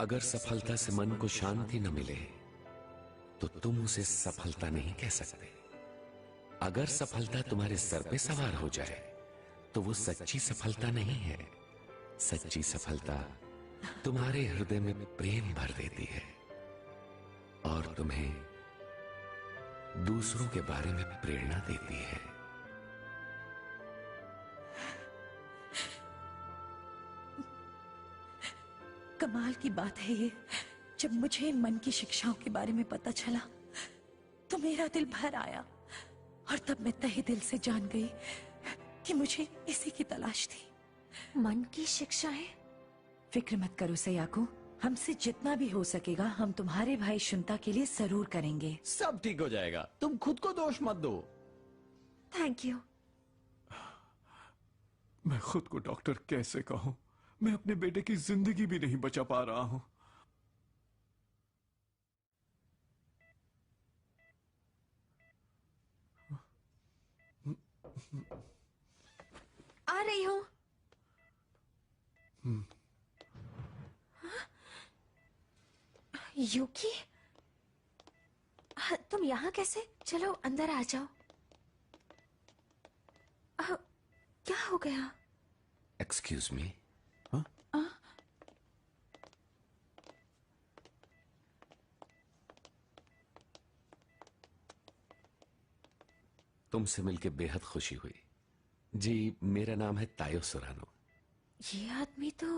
अगर सफलता से मन को शांति न मिले तो तुम उसे सफलता नहीं कह सकते। अगर सफलता तुम्हारे सर पे सवार हो जाए तो वो सच्ची सफलता नहीं है। सच्ची सफलता तुम्हारे हृदय में प्रेम भर देती है और तुम्हें दूसरों के बारे में प्रेरणा देती है। कमाल की बात है ये, जब मुझे मन की शिक्षाओं के बारे में पता चला तो मेरा दिल भर आया, और तब मैं तहे दिल से जान गई कि मुझे इसी की तलाश थी। मन की शिक्षाएं? फिक्र मत करो सयाको, हमसे जितना भी हो सकेगा हम तुम्हारे भाई शुंता के लिए जरूर करेंगे। सब ठीक हो जाएगा, तुम खुद को दोष मत दो। Thank you. मैं खुद को डॉक्टर कैसे कहूं? मैं अपने बेटे की जिंदगी भी नहीं बचा पा रहा हूं। आ रही हूँ। यूकी, तुम यहाँ कैसे? चलो अंदर आ जाओ। क्या हो गया? Excuse me. तुमसे मिलके बेहद खुशी हुई। जी, मेरा नाम है तायो सोरानो। ये आदमी तो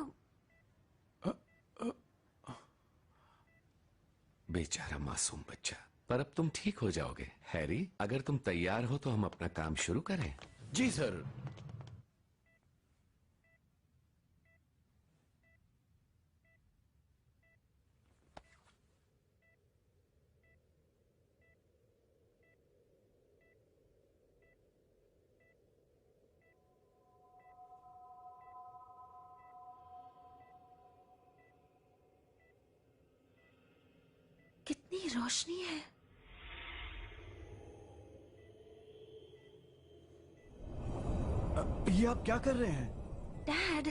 बेचारा मासूम बच्चा। पर अब तुम ठीक हो जाओगे। हैरी, अगर तुम तैयार हो तो हम अपना काम शुरू करें। जी सर। कितनी रोशनी है। ये आप क्या कर रहे हैं? डैड,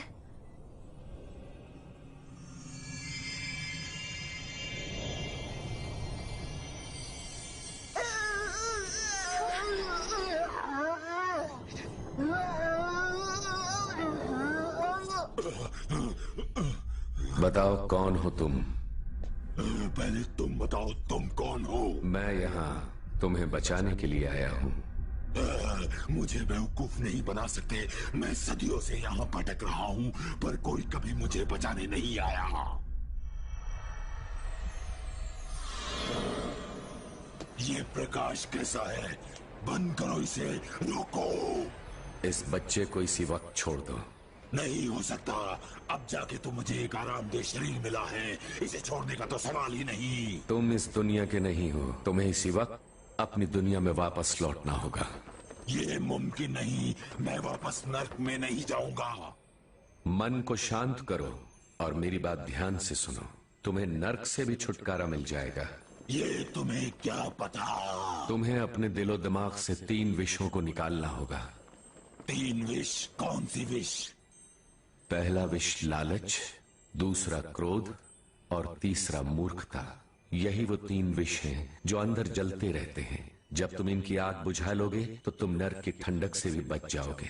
बताओ कौन हो तुम? पहले तुम बताओ तुम कौन हो? मैं यहाँ तुम्हें बचाने के लिए आया हूँ। मुझे बेवकूफ नहीं बना सकते। मैं सदियों से यहाँ भटक रहा हूँ, पर कोई कभी मुझे बचाने नहीं आया। ये प्रकाश कैसा है? बंद करो इसे, रोको। इस बच्चे को इसी वक्त छोड़ दो। नहीं हो सकता। अब जाके तो मुझे एक आरामदेह शरीर मिला है, इसे छोड़ने का तो सवाल ही नहीं। तुम इस दुनिया के नहीं हो। तुम्हें इसी वक्त अपनी दुनिया में वापस लौटना होगा। ये मुमकिन नहीं। मैं वापस नर्क में नहीं जाऊंगा। मन को शांत करो और मेरी बात ध्यान से सुनो। तुम्हें नर्क से भी छुटकारा मिल जाएगा। ये तुम्हें क्या पता? तुम्हें अपने दिलो दिमाग से 3 विषों को निकालना होगा। 3 विष? कौन सी विष? पहला विष लालच, दूसरा क्रोध और तीसरा मूर्खता। यही वो 3 विष हैं जो अंदर जलते रहते हैं। जब तुम इनकी आग बुझा लोगे तो तुम नर्क की ठंडक से भी बच जाओगे।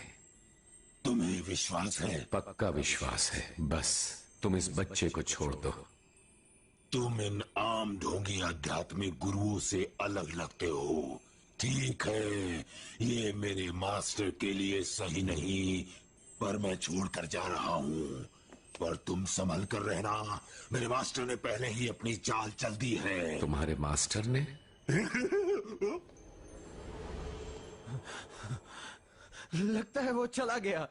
तुम्हें विश्वास है? पक्का विश्वास है। बस तुम इस बच्चे को छोड़ दो। तुम इन आम ढोंगी आध्यात्मिक गुरुओं से अलग लगते हो। ठीक है, ये मेरे मास्टर के लिए सही नहीं, पर मैं छोड़कर जा रहा हूँ। पर तुम संभल कर रहना। मेरे मास्टर ने पहले ही अपनी चाल चल दी है। तुम्हारे मास्टर ने? लगता है वो चला गया।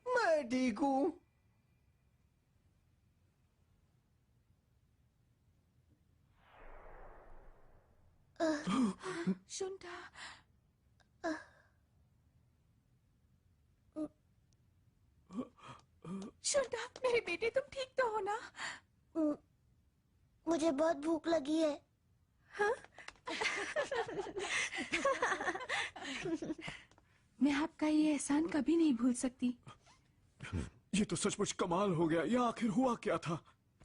मैं ठीक हूं। शुंठा, शुंठा, मेरे बेटे, तुम ठीक तो हो ना? मुझे बहुत भूख लगी है। हाँ? मैं आपका ये एहसान कभी नहीं भूल सकती। ये तो सचमुच कमाल हो गया। ये आखिर हुआ क्या था?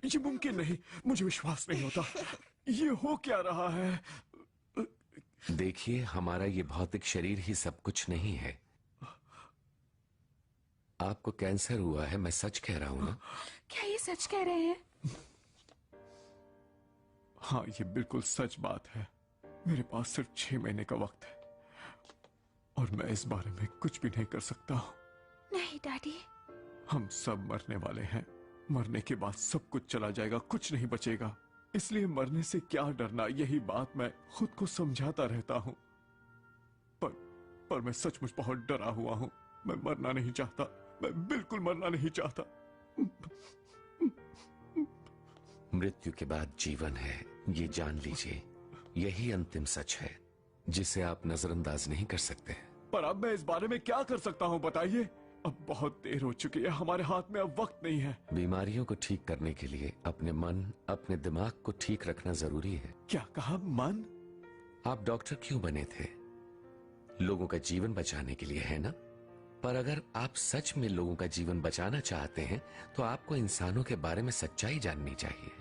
ये मुमकिन नहीं। मुझे विश्वास नहीं होता। ये हो क्या रहा है? देखिए, हमारा ये भौतिक शरीर ही सब कुछ नहीं है। आपको कैंसर हुआ है, मैं सच कह रहा हूं ना? क्या ये सच कह रहे हैं? हाँ, ये बिल्कुल सच बात है। मेरे पास सिर्फ 6 महीने का वक्त है और मैं इस बारे में कुछ भी नहीं कर सकता। नहीं डैडी, हम सब मरने वाले हैं। मरने के बाद सब कुछ चला जाएगा, कुछ नहीं बचेगा। इसलिए मरने से क्या डरना, यही बात मैं खुद को समझाता रहता हूं। पर मैं सचमुच बहुत डरा हुआ हूं। मैं मरना नहीं चाहता, मैं बिल्कुल मरना नहीं चाहता। मृत्यु के बाद जीवन है, ये जान लीजिए। यही अंतिम सच है जिसे आप नजरअंदाज नहीं कर सकते। पर अब मैं इस बारे में क्या कर सकता हूं, बताइए। अब बहुत देर हो चुकी है, हमारे हाथ में अब वक्त नहीं है। बीमारियों को ठीक करने के लिए अपने मन, अपने दिमाग को ठीक रखना जरूरी है। क्या कहा? मन? आप डॉक्टर क्यों बने थे? लोगों का जीवन बचाने के लिए, है ना? पर अगर आप सच में लोगों का जीवन बचाना चाहते हैं तो आपको इंसानों के बारे में सच्चाई जाननी चाहिए।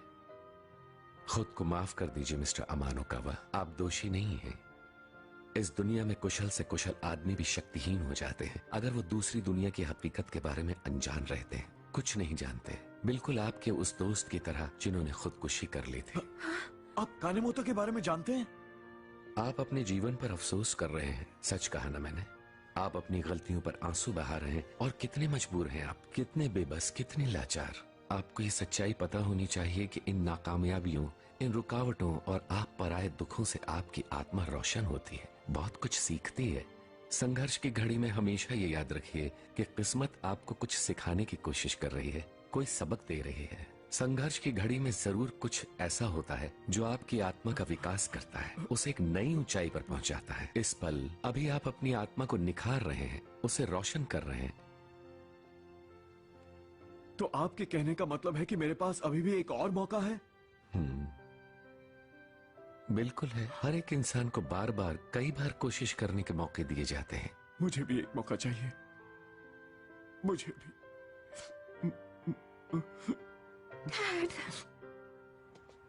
खुद को माफ कर दीजिए मिस्टर अमानुकावा, आप दोषी नहीं हैं। इस दुनिया में कुशल से कुशल आदमी भी शक्तिहीन हो जाते हैं अगर वो दूसरी दुनिया की हकीकत के बारे में अनजान रहते हैं, कुछ नहीं जानते। बिल्कुल आपके उस दोस्त की तरह जिन्होंने खुदकुशी कर ली थी। आप कानेमोतो के बारे में जानते हैं? आप अपने जीवन पर अफसोस कर रहे हैं, सच कहा ना मैंने। आप अपनी गलतियों पर आंसू बहा रहे हैं। और कितने मजबूर हैं आप, कितने बेबस, कितने लाचार। आपको ये सच्चाई पता होनी चाहिए कि इन नाकामयाबियों, इन रुकावटों और आप पर आए दुखों से आपकी आत्मा रोशन होती है, बहुत कुछ सीखती है। संघर्ष की घड़ी में हमेशा ये याद रखिए कि किस्मत आपको कुछ सिखाने की कोशिश कर रही है, कोई सबक दे रही है। संघर्ष की घड़ी में जरूर कुछ ऐसा होता है जो आपकी आत्मा का विकास करता है, उसे एक नई ऊंचाई पर पहुंचाता है। इस पल अभी आप अपनी आत्मा को निखार रहे हैं, उसे रोशन कर रहे हैं। तो आपके कहने का मतलब है कि मेरे पास अभी भी एक और मौका है? बिल्कुल है। हर एक इंसान को बार बार, कई बार कोशिश करने के मौके दिए जाते हैं। मुझे भी एक मौका चाहिए, मुझे भी।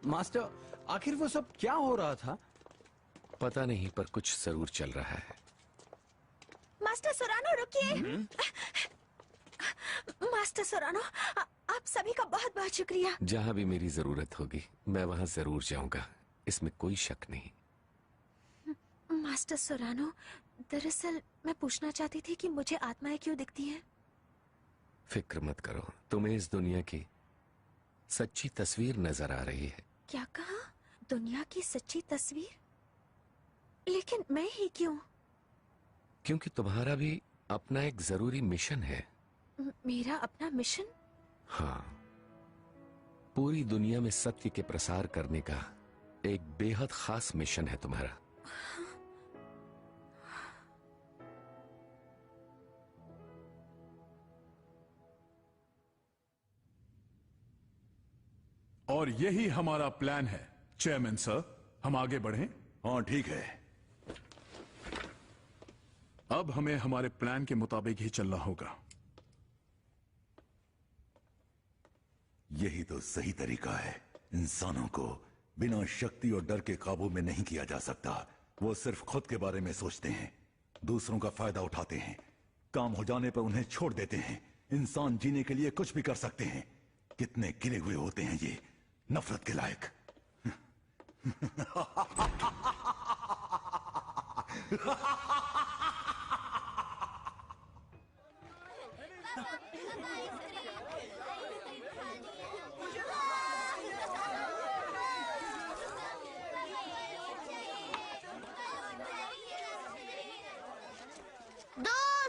मास्टर, आखिर वो सब क्या हो रहा था? पता नहीं, पर कुछ जरूर चल रहा है। मास्टर सोरानो, रुकिए। मास्टर सोरानो, आप सभी का बहुत बहुत शुक्रिया। जहां भी मेरी जरूरत होगी मैं वहां जरूर जाऊंगा, इसमें कोई शक नहीं। मास्टर सोरानो, दरअसल मैं पूछना चाहती थी कि मुझे आत्माएं क्यों दिखती हैं? फिक्र मत करो, तुम्हें इस दुनिया की सच्ची तस्वीर नजर आ रही है। क्या कहा? दुनिया की सच्ची तस्वीर? लेकिन मैं ही क्यों? क्योंकि तुम्हारा भी अपना एक जरूरी मिशन है। मेरा अपना मिशन? हाँ, पूरी दुनिया में सत्य के प्रसार करने का एक बेहद खास मिशन है तुम्हारा। और यही हमारा प्लान है चेयरमैन सर। हम आगे बढ़ें? हाँ ठीक है। अब हमें हमारे प्लान के मुताबिक ही चलना होगा। यही तो सही तरीका है। इंसानों को बिना शक्ति और डर के काबू में नहीं किया जा सकता। वो सिर्फ खुद के बारे में सोचते हैं, दूसरों का फायदा उठाते हैं, काम हो जाने पर उन्हें छोड़ देते हैं। इंसान जीने के लिए कुछ भी कर सकते हैं। कितने गिरे हुए होते हैं ये, नफरत के लायक।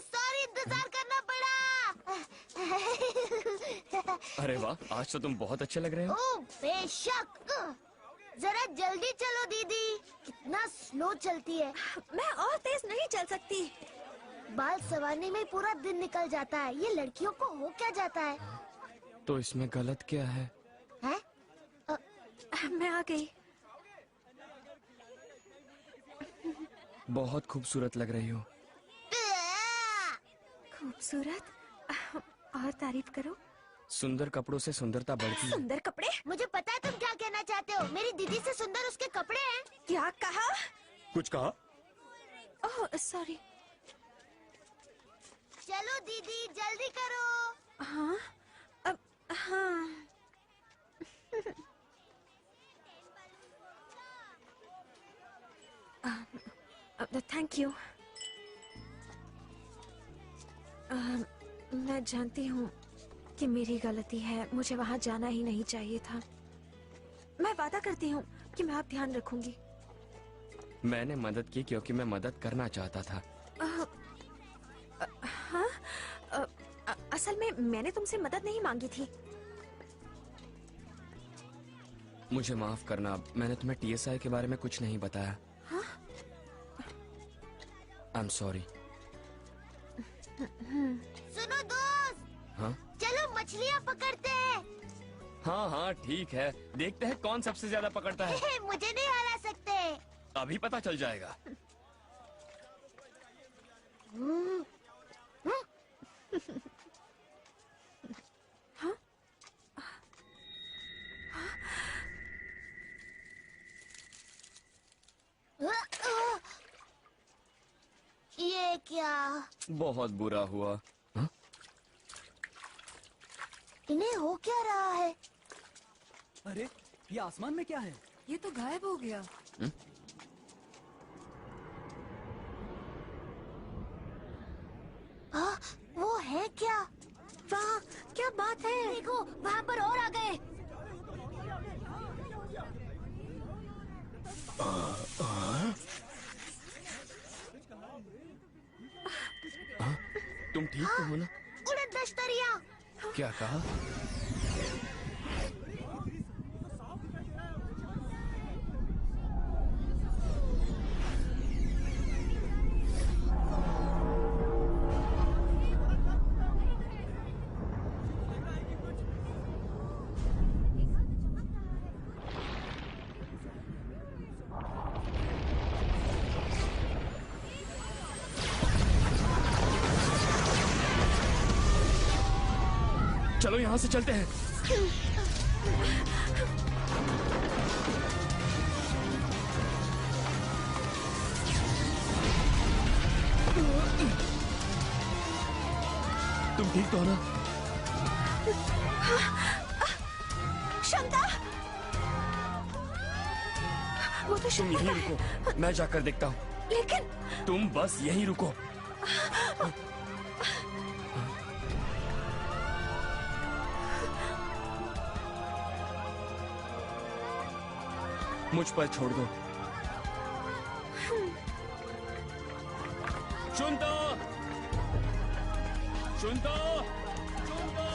सॉरी, इंतजार करना पड़ा। अरे वाह, आज तो तुम बहुत अच्छे लग रहे हो। ओह बेशक। जरा जल्दी चलो दीदी, कितना स्लो चलती है। मैं और तेज नहीं चल सकती। बाल संवारने में पूरा दिन निकल जाता है। ये लड़कियों को हो क्या जाता है? तो इसमें गलत क्या है? हैं? मैं आ गई। बहुत खूबसूरत लग रही हो। खूबसूरत? और तारीफ करो। सुंदर कपड़ों से सुंदरता बढ़ती है। सुंदर कपड़े? मुझे पता है तुम क्या कहना चाहते हो। मेरी दीदी से सुंदर उसके कपड़े हैं। क्या कहा? कुछ कहा? Oh sorry. चलो दीदी जल्दी करो। हाँ अब हाँ। Thank you. मैं जानती हूँ कि मेरी गलती है, मुझे वहाँ जाना ही नहीं चाहिए था। मैं वादा करती हूँ कि मैं आप ध्यान रखूंगी। मैंने मदद की क्योंकि मैं मदद करना चाहता था। हाँ, असल में मैंने तुमसे मदद नहीं मांगी थी। मुझे माफ करना, मैंने तुम्हें टीएसआई के बारे में कुछ नहीं बताया। हाँ? I am sorry. सुनो दोस्त, हाँ चलो मछलियाँ पकड़ते हैं। हाँ हाँ ठीक है, देखते हैं कौन सबसे ज्यादा पकड़ता है। मुझे नहीं हरा सकते। अभी पता चल जाएगा। हाँ? ये क्या? बहुत बुरा हुआ। हाँ? इन्हें हो क्या रहा है? अरे ये आसमान में क्या है? ये तो गायब हो गया। वो है क्या? वाह, क्या बात है? देखो, वहाँ पर और आ गए। तुम ठीक तो हो ना? उड़द दस्तरिया। क्या कहा? चलो यहाँ से चलते हैं। तुम ठीक तो हो ना? क्षमता! वो तो तुम यहीं रुको, मैं जाकर देखता हूँ। लेकिन तुम बस यहीं रुको। मुझ पर छोड़ दो। सुनता, सुनता, सुनता।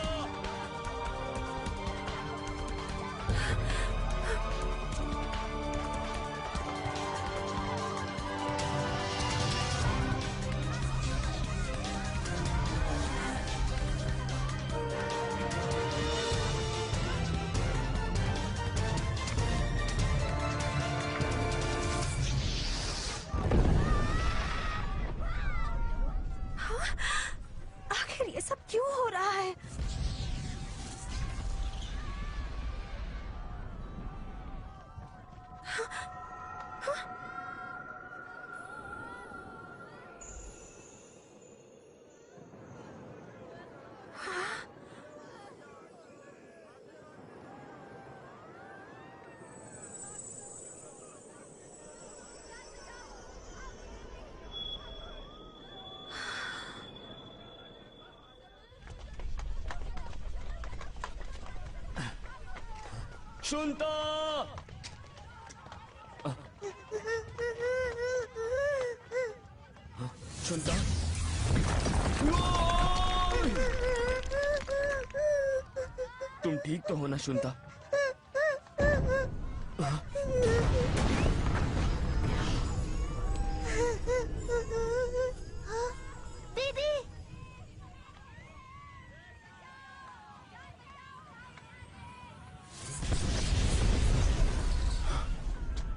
आखिर ये सब क्यों हो रहा है? सुनता, सुनता। तुम ठीक तो हो ना सुनता? दीदी,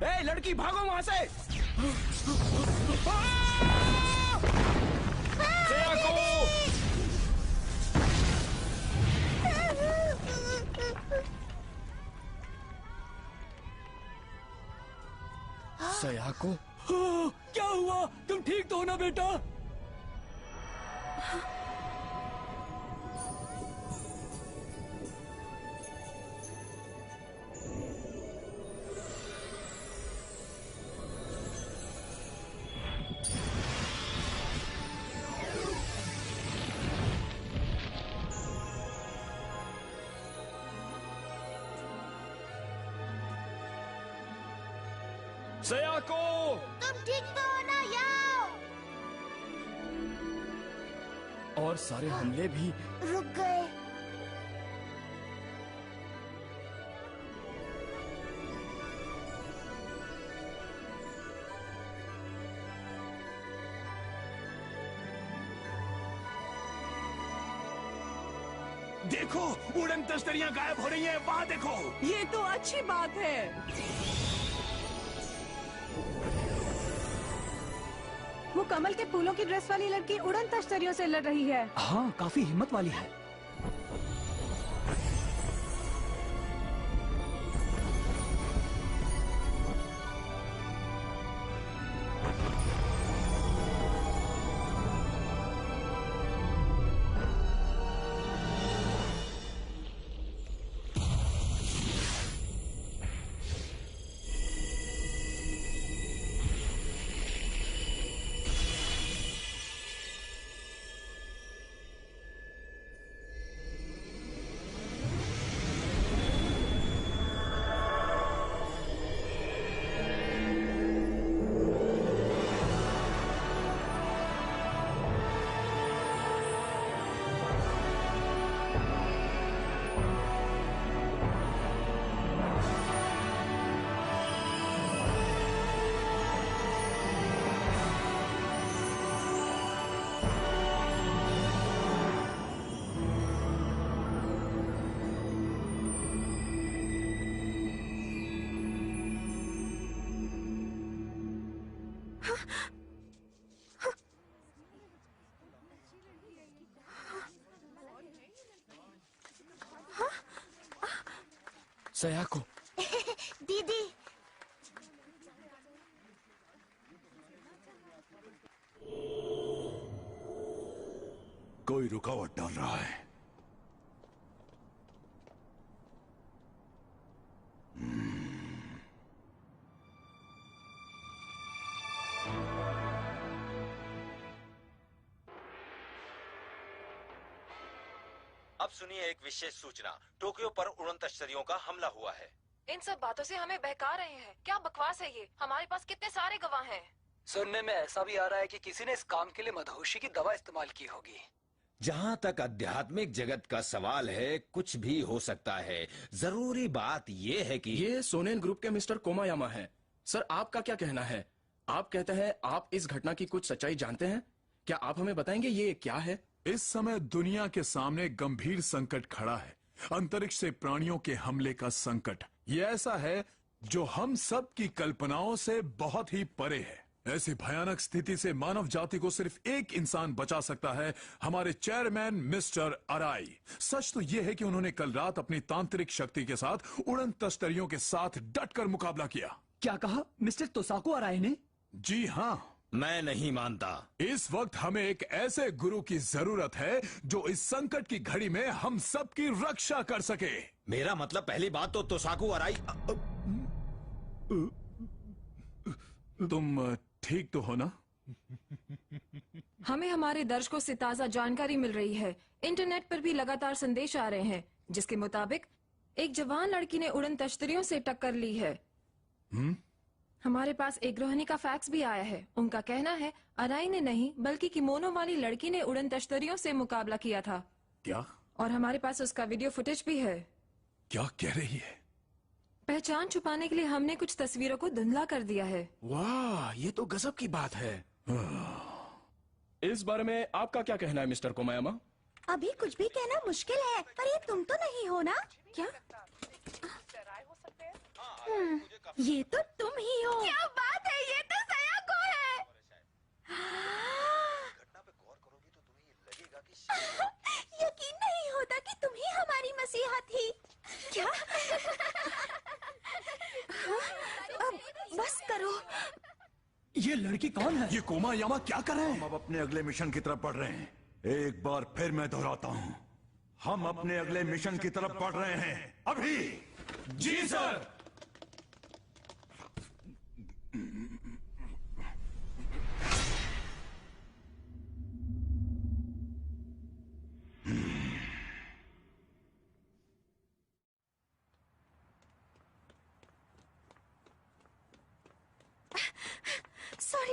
ए, लड़की भागो वहां से! सयाको, क्या हुआ? तुम ठीक तो हो ना बेटा? सयाको! तुम ठीक तो हो ना याओ? और सारे हमले भी रुक गए। देखो, उड़न तश्तरियां गायब हो रही हैं, वहां देखो। ये तो अच्छी बात है। वो कमल के फूलों की ड्रेस वाली लड़की उड़न तश्तरियों से लड़ रही है। हाँ, काफी हिम्मत वाली है। सयाको! दीदी, कोई रुकावट डाल रहा है। अब सुनिए एक विशेष सूचना। टोक्यो पर उड़न तश्तरियों का हमला हुआ है। इन सब बातों से हमें बहका रहे हैं। क्या बकवास है ये? हमारे पास कितने सारे गवाह हैं। सुनने में ऐसा भी आ रहा है कि किसी ने इस काम के लिए मदहोशी की दवा इस्तेमाल की होगी। जहां तक आध्यात्मिक जगत का सवाल है, कुछ भी हो सकता है। जरूरी बात यह है कि ये सोनेन ग्रुप के मिस्टर कोमायामा हैं। सर, आपका क्या कहना है? आप कहते हैं आप इस घटना की कुछ सच्चाई जानते हैं। क्या आप हमें बताएंगे ये क्या है? इस समय दुनिया के सामने गंभीर संकट खड़ा है। अंतरिक्ष से प्राणियों के हमले का संकट। ये ऐसा है जो हम सब की कल्पनाओं से बहुत ही परे है। ऐसी भयानक स्थिति से मानव जाति को सिर्फ एक इंसान बचा सकता है, हमारे चेयरमैन मिस्टर अराई। सच तो यह है कि उन्होंने कल रात अपनी तांत्रिक शक्ति के साथ उड़न तश्तरियों के साथ डटकर मुकाबला किया। क्या कहा मिस्टर तोसाको अराई ने? जी हाँ। मैं नहीं मानता। इस वक्त हमें एक ऐसे गुरु की जरूरत है जो इस संकट की घड़ी में हम सब की रक्षा कर सके। मेरा मतलब, पहली बात तो तोसाकू अराई। तुम ठीक तो हो ना? हमें हमारे दर्शकों से ताज़ा जानकारी मिल रही है। इंटरनेट पर भी लगातार संदेश आ रहे हैं जिसके मुताबिक एक जवान लड़की ने उड़न तश्तरियों से टक्कर ली है। हमारे पास एक गृहिणी का फैक्स भी आया है। उनका कहना है अराई ने नहीं बल्कि किमोनो वाली लड़की ने उड़न तश्तरियों से मुकाबला किया था। क्या? और हमारे पास उसका वीडियो फुटेज भी है। क्या कह रही है? पहचान छुपाने के लिए हमने कुछ तस्वीरों को धुंधला कर दिया है। वाह, ये तो गजब की बात है। इस बारे में आपका क्या कहना है मिस्टर कोमायामा? अभी कुछ भी कहना मुश्किल है, पर ये तुम तो नहीं हो ना? क्या? ये तो तुम ही हो। क्या बात है, ये तो सयाको है। यकीन नहीं होता कि तुम ही हमारी मसीहा थी। क्या? अब बस करो। ये लड़की कौन है? ये कोमायामा क्या कर रहे हैं? हम अब अपने अगले मिशन की तरफ बढ़ रहे हैं। एक बार फिर मैं दोहराता हूँ, हम अपने अगले मिशन की तरफ बढ़ रहे हैं अभी। जी सर।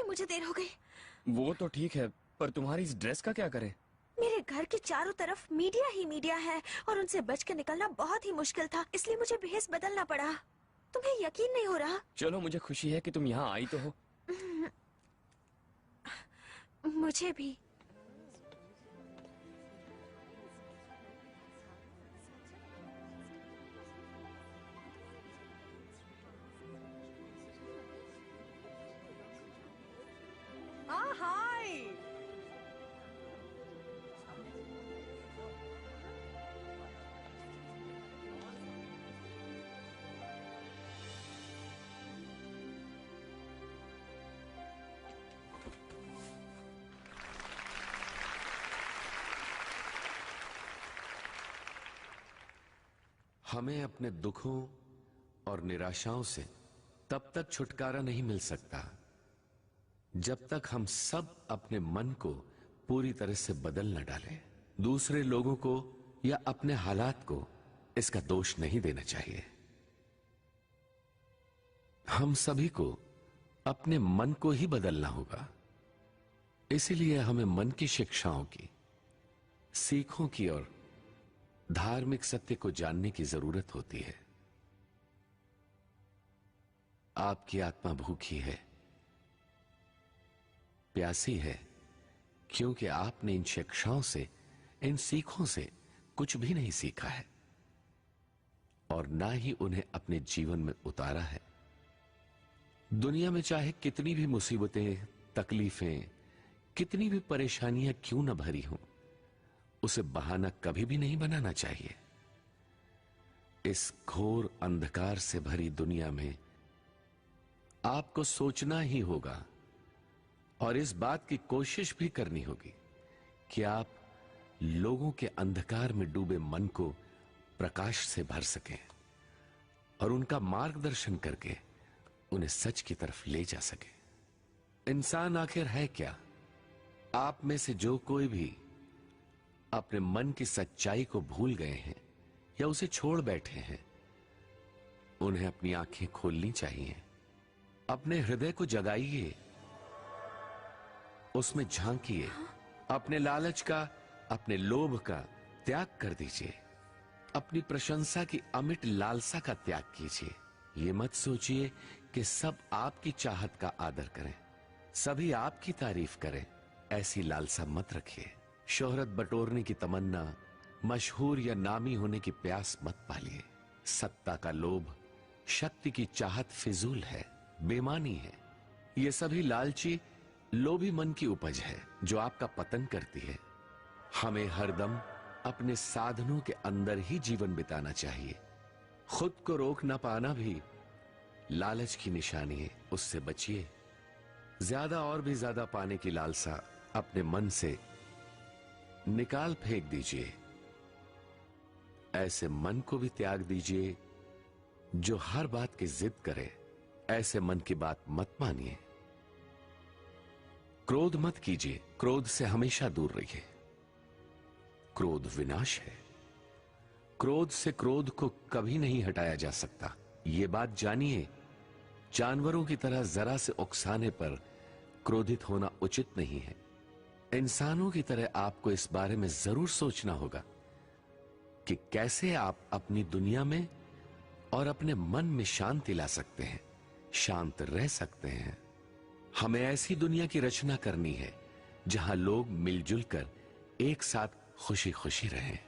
मुझे देर हो गई। वो तो ठीक है, पर तुम्हारी इस ड्रेस का क्या करें? मेरे घर के चारों तरफ मीडिया ही मीडिया है और उनसे बच कर निकलना बहुत ही मुश्किल था, इसलिए मुझे भेस बदलना पड़ा। तुम्हें यकीन नहीं हो रहा? चलो, मुझे खुशी है कि तुम यहाँ आई तो हो। मुझे भी। हाय। हमें अपने दुखों और निराशाओं से तब तक छुटकारा नहीं मिल सकता जब तक हम सब अपने मन को पूरी तरह से बदल न डालें। दूसरे लोगों को या अपने हालात को इसका दोष नहीं देना चाहिए। हम सभी को अपने मन को ही बदलना होगा। इसीलिए हमें मन की शिक्षाओं की, सीखों की और धार्मिक सत्य को जानने की जरूरत होती है। आपकी आत्मा भूखी है, प्यासी है, क्योंकि आपने इन शिक्षाओं से, इन सीखों से कुछ भी नहीं सीखा है और ना ही उन्हें अपने जीवन में उतारा है। दुनिया में चाहे कितनी भी मुसीबतें, तकलीफें, कितनी भी परेशानियां क्यों न भरी हों, उसे बहाना कभी भी नहीं बनाना चाहिए। इस घोर अंधकार से भरी दुनिया में आपको सोचना ही होगा और इस बात की कोशिश भी करनी होगी कि आप लोगों के अंधकार में डूबे मन को प्रकाश से भर सकें और उनका मार्गदर्शन करके उन्हें सच की तरफ ले जा सके। इंसान आखिर है क्या? आप में से जो कोई भी अपने मन की सच्चाई को भूल गए हैं या उसे छोड़ बैठे हैं, उन्हें अपनी आंखें खोलनी चाहिए। अपने हृदय को जगाइए, उसमें झांकिए। अपने लालच का, अपने लोभ का त्याग कर दीजिए। अपनी प्रशंसा की अमिट लालसा का त्याग कीजिए। ये मत सोचिए कि सब आपकी चाहत का आदर करें, सभी आपकी तारीफ करें। ऐसी लालसा मत रखिए। शोहरत बटोरने की तमन्ना, मशहूर या नामी होने की प्यास मत पालिए। सत्ता का लोभ, शक्ति की चाहत फिजूल है, बेमानी है। ये सभी लालची, लोभी मन की उपज है जो आपका पतन करती है। हमें हरदम अपने साधनों के अंदर ही जीवन बिताना चाहिए। खुद को रोक ना पाना भी लालच की निशानी है, उससे बचिए। ज्यादा और भी ज्यादा पाने की लालसा अपने मन से निकाल फेंक दीजिए। ऐसे मन को भी त्याग दीजिए जो हर बात की जिद करे। ऐसे मन की बात मत मानिए। क्रोध मत कीजिए, क्रोध से हमेशा दूर रहिए। क्रोध विनाश है। क्रोध से क्रोध को कभी नहीं हटाया जा सकता। ये बात जानिए। जानवरों की तरह जरा से उकसाने पर क्रोधित होना उचित नहीं है। इंसानों की तरह आपको इस बारे में जरूर सोचना होगा कि कैसे आप अपनी दुनिया में और अपने मन में शांति ला सकते हैं, शांत रह सकते हैं। हमें ऐसी दुनिया की रचना करनी है जहां लोग मिलजुल कर एक साथ खुशी खुशी रहें।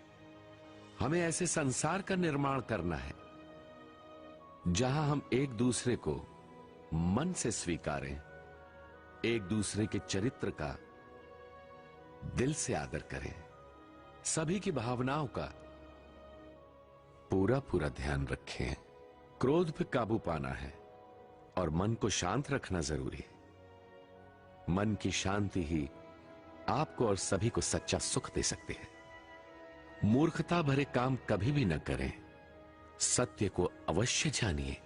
हमें ऐसे संसार का निर्माण करना है जहां हम एक दूसरे को मन से स्वीकारें, एक दूसरे के चरित्र का दिल से आदर करें, सभी की भावनाओं का पूरा पूरा ध्यान रखें। क्रोध पे काबू पाना है और मन को शांत रखना जरूरी है। मन की शांति ही आपको और सभी को सच्चा सुख दे सकती है। मूर्खता भरे काम कभी भी न करें। सत्य को अवश्य जानिए,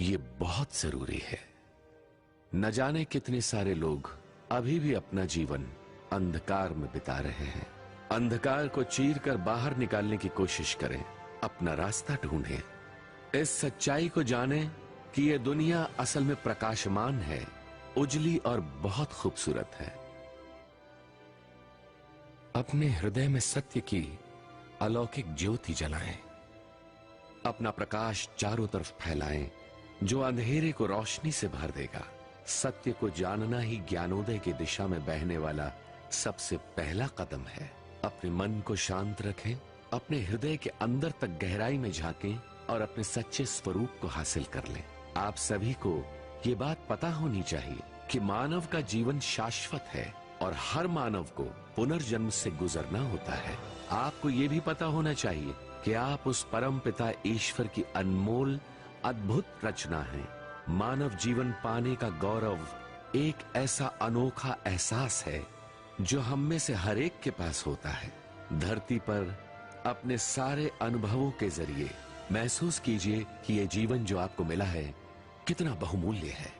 ये बहुत जरूरी है। न जाने कितने सारे लोग अभी भी अपना जीवन अंधकार में बिता रहे हैं। अंधकार को चीर कर बाहर निकालने की कोशिश करें, अपना रास्ता ढूंढें। इस सच्चाई को जानें कि यह दुनिया असल में प्रकाशमान है उजली और बहुत खूबसूरत है। अपने हृदय में सत्य की अलौकिक ज्योति जलाएं, अपना प्रकाश चारों तरफ फैलाएं, जो अंधेरे को रोशनी से भर देगा। सत्य को जानना ही ज्ञानोदय की दिशा में बहने वाला सबसे पहला कदम है। अपने मन को शांत रखें, अपने हृदय के अंदर तक गहराई में झांकें और अपने सच्चे स्वरूप को हासिल कर लें। आप सभी को ये बात पता होनी चाहिए कि मानव का जीवन शाश्वत है और हर मानव को पुनर्जन्म से गुजरना होता है। आपको ये भी पता होना चाहिए कि आप उस परम पिता ईश्वर की अनमोल अद्भुत रचना हैं। मानव जीवन पाने का गौरव एक ऐसा अनोखा एहसास है जो हम में से हर एक के पास होता है। धरती पर अपने सारे अनुभवों के जरिए महसूस कीजिए कि ये जीवन जो आपको मिला है कितना बहुमूल्य है।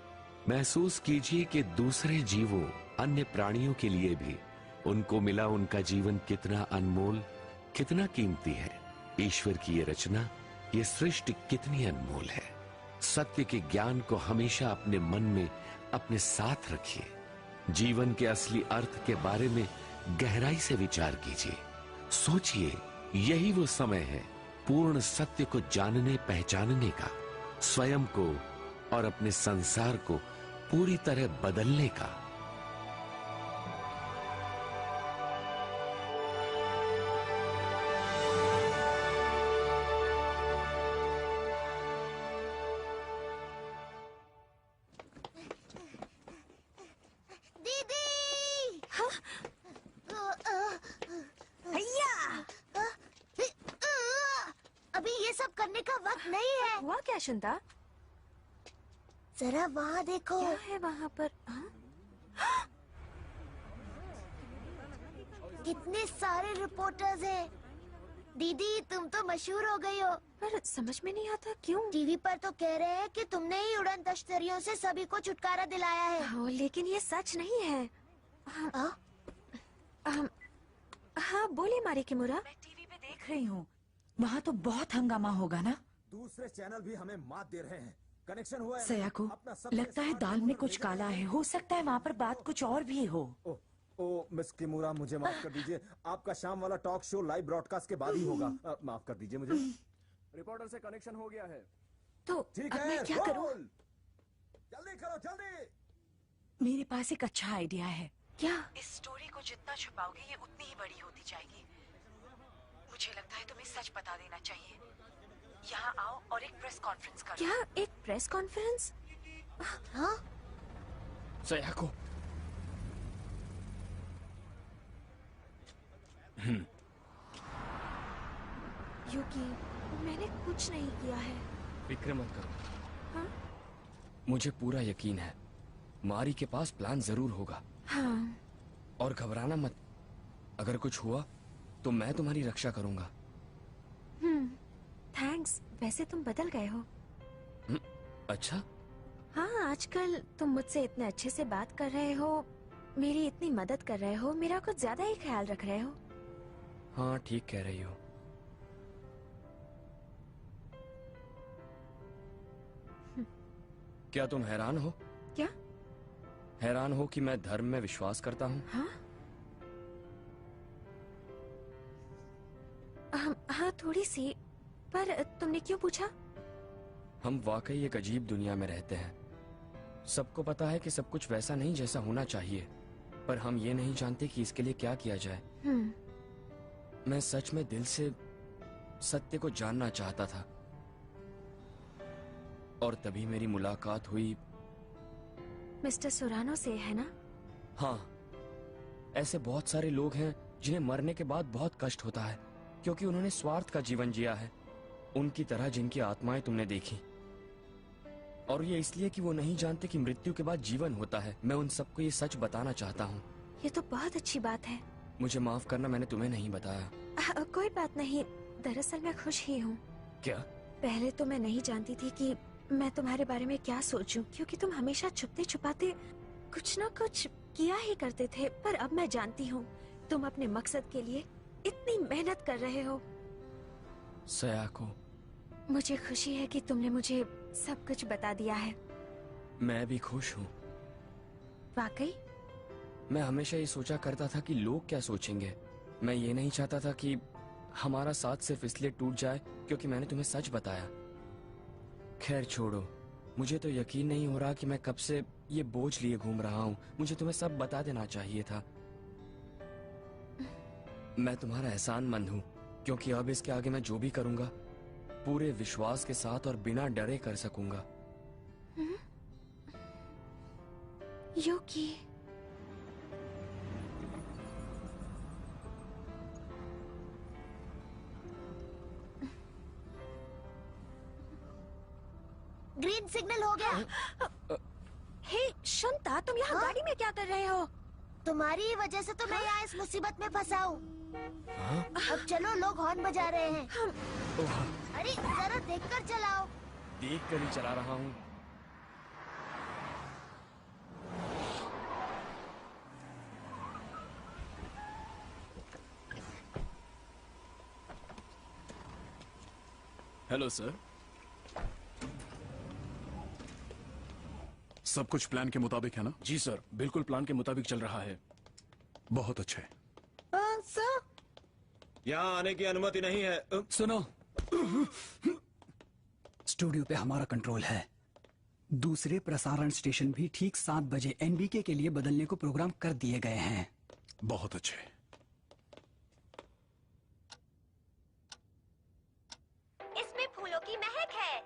महसूस कीजिए कि दूसरे जीवों, अन्य प्राणियों के लिए भी उनको मिला उनका जीवन कितना अनमोल, कितना कीमती है। ईश्वर की ये रचना, ये सृष्टि कितनी अनमोल है। सत्य के ज्ञान को हमेशा अपने मन में अपने साथ रखिए। जीवन के असली अर्थ के बारे में गहराई से विचार कीजिए। सोचिए, यही वो समय है पूर्ण सत्य को जानने पहचानने का, स्वयं को और अपने संसार को पूरी तरह बदलने का। हुआ क्या शिंदा? जरा वहाँ देखो। क्या है वहाँ पर? कितने सारे रिपोर्टर्स हैं। दीदी, तुम तो मशहूर हो गई हो। पर समझ में नहीं आता क्यों। टीवी पर तो कह रहे हैं कि तुमने ही उड़न तश्तरियों से सभी को छुटकारा दिलाया है। हाँ, लेकिन ये सच नहीं है। हाँ, बोले मारी किमुरा। मैं टीवी पे देख रही हूँ, वहाँ तो बहुत हंगामा होगा ना। दूसरे चैनल भी हमें मात दे रहे हैं। कनेक्शन हुआ है। सयाको, लगता है दाल में कुछ काला है। हो सकता है वहाँ पर बात कुछ और भी हो। ओ मिस किमुरा, मुझे माफ कर दीजिए। आपका शाम वाला टॉक शो लाइव ब्रॉडकास्ट के बाद ही होगा। माफ कर दीजिए मुझे। रिपोर्टर से कनेक्शन हो गया है। तो ठीक अब है, मैं क्या करूं? जल्दी करो, जल्दी। मेरे पास एक अच्छा आइडिया है। क्या? इस स्टोरी को जितना छुपाओगे ये उतनी ही बड़ी होती जाएगी। मुझे लगता है तुम्हें सच बता देना चाहिए। यहाँ आओ और एक प्रेस कॉन्फ्रेंस करो। क्या? एक प्रेस कॉन्फ्रेंस? हाँ? सयाको, यूकी, मैंने कुछ नहीं किया है। फिक्र मत करो। हाँ? मुझे पूरा यकीन है मारी के पास प्लान जरूर होगा। हाँ। और घबराना मत, अगर कुछ हुआ तो मैं तुम्हारी रक्षा करूंगा। थैंक्स। वैसे तुम बदल गए हो। अच्छा? हाँ, आजकल तुम मुझसे इतने अच्छे से बात कर रहे हो, मेरी इतनी मदद कर रहे हो, मेरा कुछ ज्यादा ही ख्याल रख रहे हो। हाँ, ठीक कह रही हो। क्या तुम हैरान हो? क्या? हैरान हो कि मैं धर्म में विश्वास करता हूँ? हाँ? हाँ, थोड़ी सी। पर तुमने क्यों पूछा? हम वाकई एक अजीब दुनिया में रहते हैं। सबको पता है कि सब कुछ वैसा नहीं जैसा होना चाहिए, पर हम ये नहीं जानते कि इसके लिए क्या किया जाए। मैं सच में दिल से सत्य को जानना चाहता था, और तभी मेरी मुलाकात हुई मिस्टर सोरानो से, है ना? हाँ, ऐसे बहुत सारे लोग हैं जिन्हें मरने के बाद बहुत कष्ट होता है क्योंकि उन्होंने स्वार्थ का जीवन जिया है, उनकी तरह जिनकी आत्माएं तुमने देखी। और ये इसलिए कि वो नहीं जानते कि मृत्यु के बाद जीवन होता है। मैं उन सबको ये सच बताना चाहता हूँ। ये तो बहुत अच्छी बात है। मुझे माफ करना, मैंने तुम्हें नहीं बताया। कोई बात नहीं, दरअसल मैं खुश ही हूँ। क्या? पहले तो मैं नहीं जानती थी कि मैं तुम्हारे बारे में क्या सोचूं, क्योंकि तुम हमेशा छुपते छुपाते कुछ न कुछ किया ही करते थे। पर अब मैं जानती हूँ तुम अपने मकसद के लिए इतनी मेहनत कर रहे हो। सयाको, मुझे खुशी है कि तुमने मुझे सब कुछ बता दिया है। मैं भी खुश हूँ। वाकई? मैं हमेशा ये सोचा करता था कि लोग क्या सोचेंगे। मैं ये नहीं चाहता था कि हमारा साथ सिर्फ इसलिए टूट जाए क्योंकि मैंने तुम्हें सच बताया। खैर छोड़ो, मुझे तो यकीन नहीं हो रहा कि मैं कब से ये बोझ लिए घूम रहा हूँ। मुझे तुम्हें सब बता देना चाहिए था। मैं तुम्हारा एहसानमंद हूँ क्योंकि अब इसके आगे मैं जो भी करूँगा पूरे विश्वास के साथ और बिना डरे कर सकूंगा। यूकी, ग्रीन सिग्नल हो गया। हे शांता, तुम यहाँ गाड़ी में क्या कर रहे हो? तुम्हारी ही वजह से तो मैं यहाँ इस मुसीबत में फंसा हूँ। अब चलो, लोग हॉर्न बजा रहे हैं। अरे जरा देखकर चलाओ। देख कर ही चला रहा हूँ। Hello sir. सब कुछ प्लान के मुताबिक है ना? जी सर, बिल्कुल प्लान के मुताबिक चल रहा है। बहुत अच्छे। सर, यहाँ आने की अनुमति नहीं है। सुनो, स्टूडियो पे हमारा कंट्रोल है। दूसरे प्रसारण स्टेशन भी ठीक 7 बजे एनबीके के लिए बदलने को प्रोग्राम कर दिए गए हैं। बहुत अच्छे। इसमें फूलों की महक है।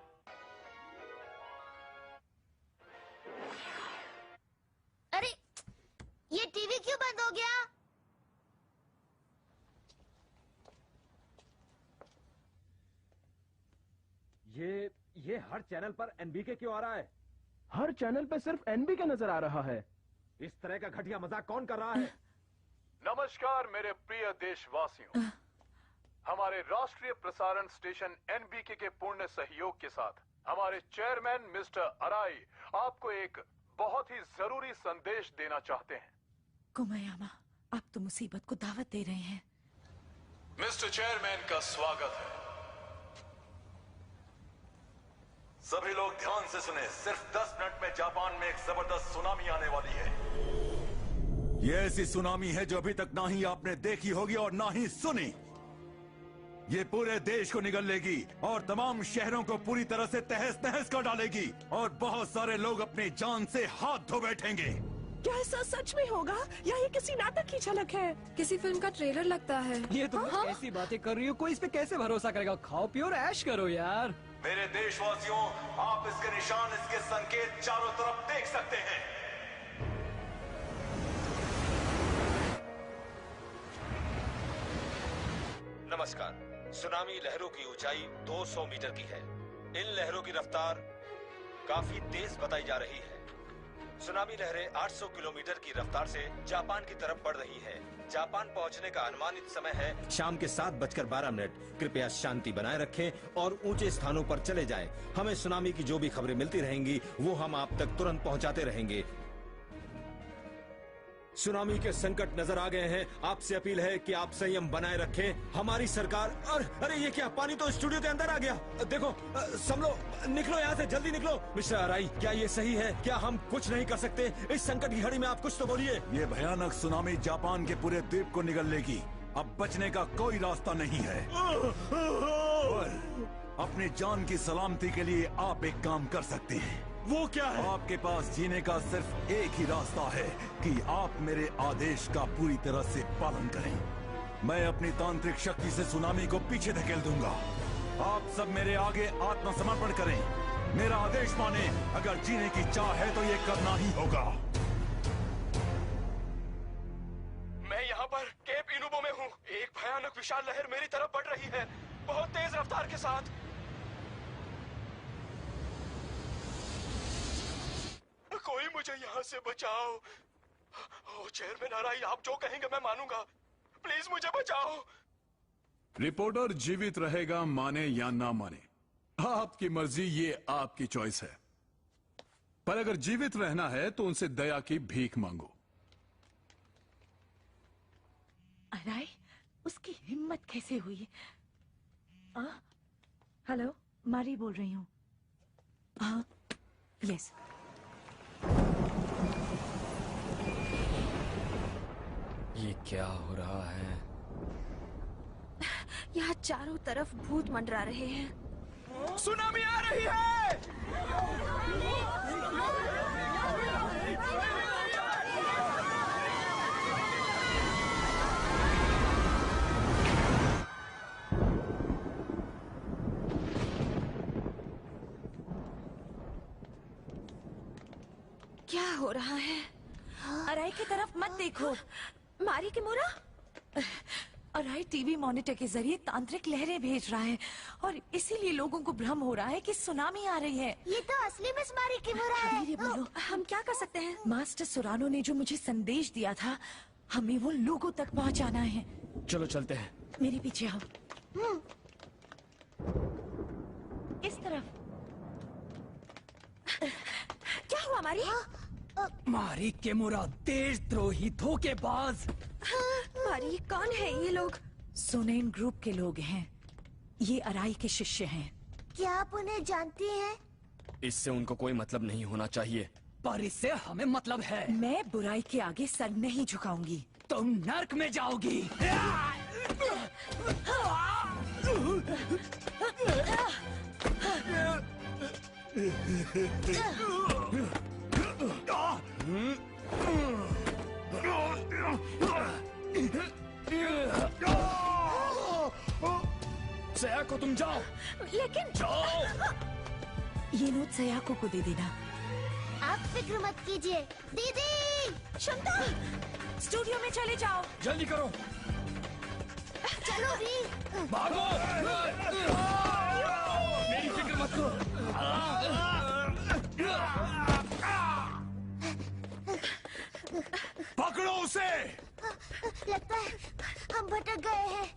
अरे ये टीवी क्यों बंद हो गया? ये हर चैनल पर एनबीके क्यों आ रहा है? हर चैनल पे सिर्फ एनबीके नजर आ रहा है। इस तरह का घटिया मजाक कौन कर रहा है? नमस्कार मेरे प्रिय देशवासियों। हमारे राष्ट्रीय प्रसारण स्टेशन एनबीके के पूर्ण सहयोग के साथ हमारे चेयरमैन मिस्टर अराई आपको एक बहुत ही जरूरी संदेश देना चाहते हैं। कुमायामा, आप तो मुसीबत को दावत दे रहे हैं। मिस्टर चेयरमैन का स्वागत है। सभी लोग ध्यान से सुने। सिर्फ 10 मिनट में जापान में एक जबरदस्त सुनामी आने वाली है। ये ऐसी सुनामी है जो अभी तक ना ही आपने देखी होगी और ना ही सुनी। ये पूरे देश को निगल लेगी और तमाम शहरों को पूरी तरह से तहस नहस कर डालेगी और बहुत सारे लोग अपनी जान से हाथ धो बैठेंगे। क्या ऐसा सच में होगा या ये किसी नाटक की झलक है? किसी फिल्म का ट्रेलर लगता है। ये तुम कैसी बातें कर रही हो? कोई इस पे कैसे भरोसा करेगा? खाओ पियो और ऐश करो यार। मेरे देशवासियों, आप इसके निशान, इसके संकेत चारों तरफ देख सकते हैं। नमस्कार। सुनामी लहरों की ऊंचाई 200 मीटर की है। इन लहरों की रफ्तार काफी तेज बताई जा रही है। सुनामी लहरें 800 किलोमीटर की रफ्तार से जापान की तरफ बढ़ रही है। जापान पहुंचने का अनुमानित समय है शाम के 7:12। कृपया शांति बनाए रखें और ऊंचे स्थानों पर चले जाएं। हमें सुनामी की जो भी खबरें मिलती रहेंगी वो हम आप तक तुरंत पहुंचाते रहेंगे। सुनामी के संकट नजर आ गए हैं। आपसे अपील है कि आप संयम बनाए रखें। हमारी सरकार अरे ये क्या? पानी तो स्टूडियो के अंदर आ गया। देखो, संभलो, निकलो यहाँ से, जल्दी निकलो। मिस्टर अराई, क्या ये सही है? क्या हम कुछ नहीं कर सकते? इस संकट की घड़ी में आप कुछ तो बोलिए। ये भयानक सुनामी जापान के पूरे द्वीप को निगल लेगी। अब बचने का कोई रास्ता नहीं है। अपनी जान की सलामती के लिए आप एक काम कर सकते हैं। वो क्या है? आपके पास जीने का सिर्फ एक ही रास्ता है कि आप मेरे आदेश का पूरी तरह से पालन करें। मैं अपनी तांत्रिक शक्ति से सुनामी को पीछे धकेल दूंगा। आप सब मेरे आगे आत्मसमर्पण करें। मेरा आदेश माने। अगर जीने की चाह है तो ये करना ही होगा। मैं यहाँ पर केप इनुबो में हूँ। एक भयानक विशाल लहर मेरी तरफ बढ़ रही है, बहुत तेज रफ्तार के साथ। कोई मुझे यहाँ से बचाओ। ओ चेयरमैन अराई, आप जो कहेंगे मैं मानूंगा। प्लीज मुझे बचाओ। रिपोर्टर जीवित रहेगा, माने या ना माने, आपकी मर्जी, ये आपकी चॉइस है। पर अगर जीवित रहना है तो उनसे दया की भीख मांगो। अराई, उसकी हिम्मत कैसे हुई? हेलो, मारी बोल रही हूँ। हाँ, यस। क्या हो रहा है? यहाँ चारों तरफ भूत मंडरा रहे हैं। सुनामी आ रही है। क्या हो रहा है? अराई की तरफ मत देखो। मारी किमोरा? अराई टीवी मॉनिटर के जरिए तांत्रिक लहरें भेज रहा है और इसीलिए लोगों को भ्रम हो रहा है कि सुनामी आ रही है। ये तो असली मिस मारी किमोरा है। धीरे बोलो। हम क्या कर सकते हैं? मास्टर सुरानो ने जो मुझे संदेश दिया था, हमें वो लोगों तक पहुंचाना है। चलो चलते हैं। मेरे पीछे आओ। इस तरफ। क्या हुआ मारी? मारी किमोरा देशद्रोही धोखेबाज। मारी कौन है ये लोग? सोनेन ग्रुप के लोग हैं। ये अराई के शिष्य हैं। क्या आप उन्हें जानती हैं? इससे उनको कोई मतलब नहीं होना चाहिए। पर इससे हमें मतलब है। मैं बुराई के आगे सर नहीं झुकाऊंगी। तुम नर्क में जाओगी। सया को तुम जाओ। लेकिन जाओ। ये नोट सयाको को दे देना। आप फिक्र मत कीजिए दीदी। क्षमता, स्टूडियो में चले जाओ। जल्दी करो। चलो भी। भागो। मेरी फिक्र मत करो। पकड़ो उसे। लगता है हम भटक गए हैं।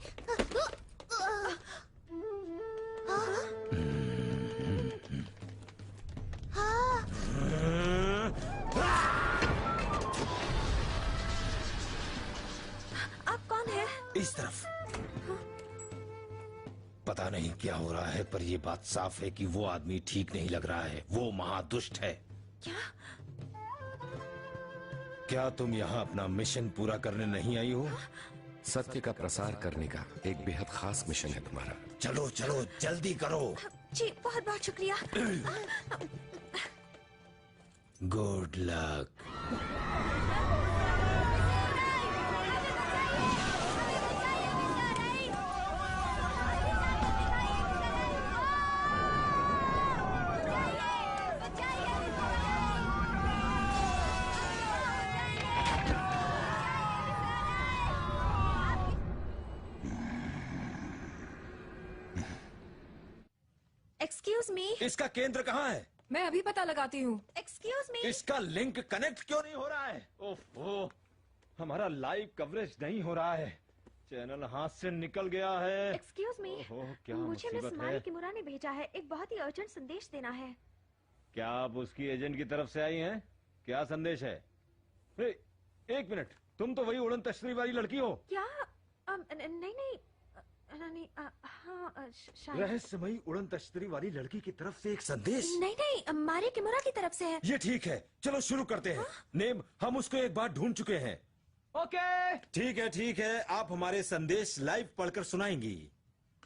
आप कौन है? इस तरफ। पता नहीं क्या हो रहा है, पर ये बात साफ है कि वो आदमी ठीक नहीं लग रहा है। वो महादुष्ट है। क्या तुम यहाँ अपना मिशन पूरा करने नहीं आई हो? सत्य का प्रसार करने का एक बेहद खास मिशन है तुम्हारा। चलो चलो जल्दी करो। जी बहुत बहुत शुक्रिया। Good luck. Excuse me. इसका केंद्र कहाँ है? मैं अभी पता लगाती हूँ। Excuse me. इसका लिंक कनेक्ट क्यों नहीं हो रहा है? ओह, हमारा लाइव कवरेज नहीं हो रहा है। चैनल हाथ से निकल गया है। एक्सक्यूज मी, क्या मुझे मिस मुसीबत मारी है। किमुरा ने भेजा है। एक बहुत ही अर्जेंट संदेश देना है। क्या आप उसकी एजेंट की तरफ से आई हैं? क्या संदेश है? एक मिनट, तुम तो वही उड़न तश्तरी वाली लड़की हो। क्या? नहीं, हाँ शायद। रहस्यमयी उड़न तश्तरी वाली लड़की की तरफ से एक संदेश? नहीं, मारी किमुरा की तरफ से है। ये ठीक है, चलो शुरू करते हैं। नेम, हम उसको एक बार ढूंढ चुके हैं। ओके। ठीक है, आप हमारे संदेश लाइव पढ़कर सुनाएंगी।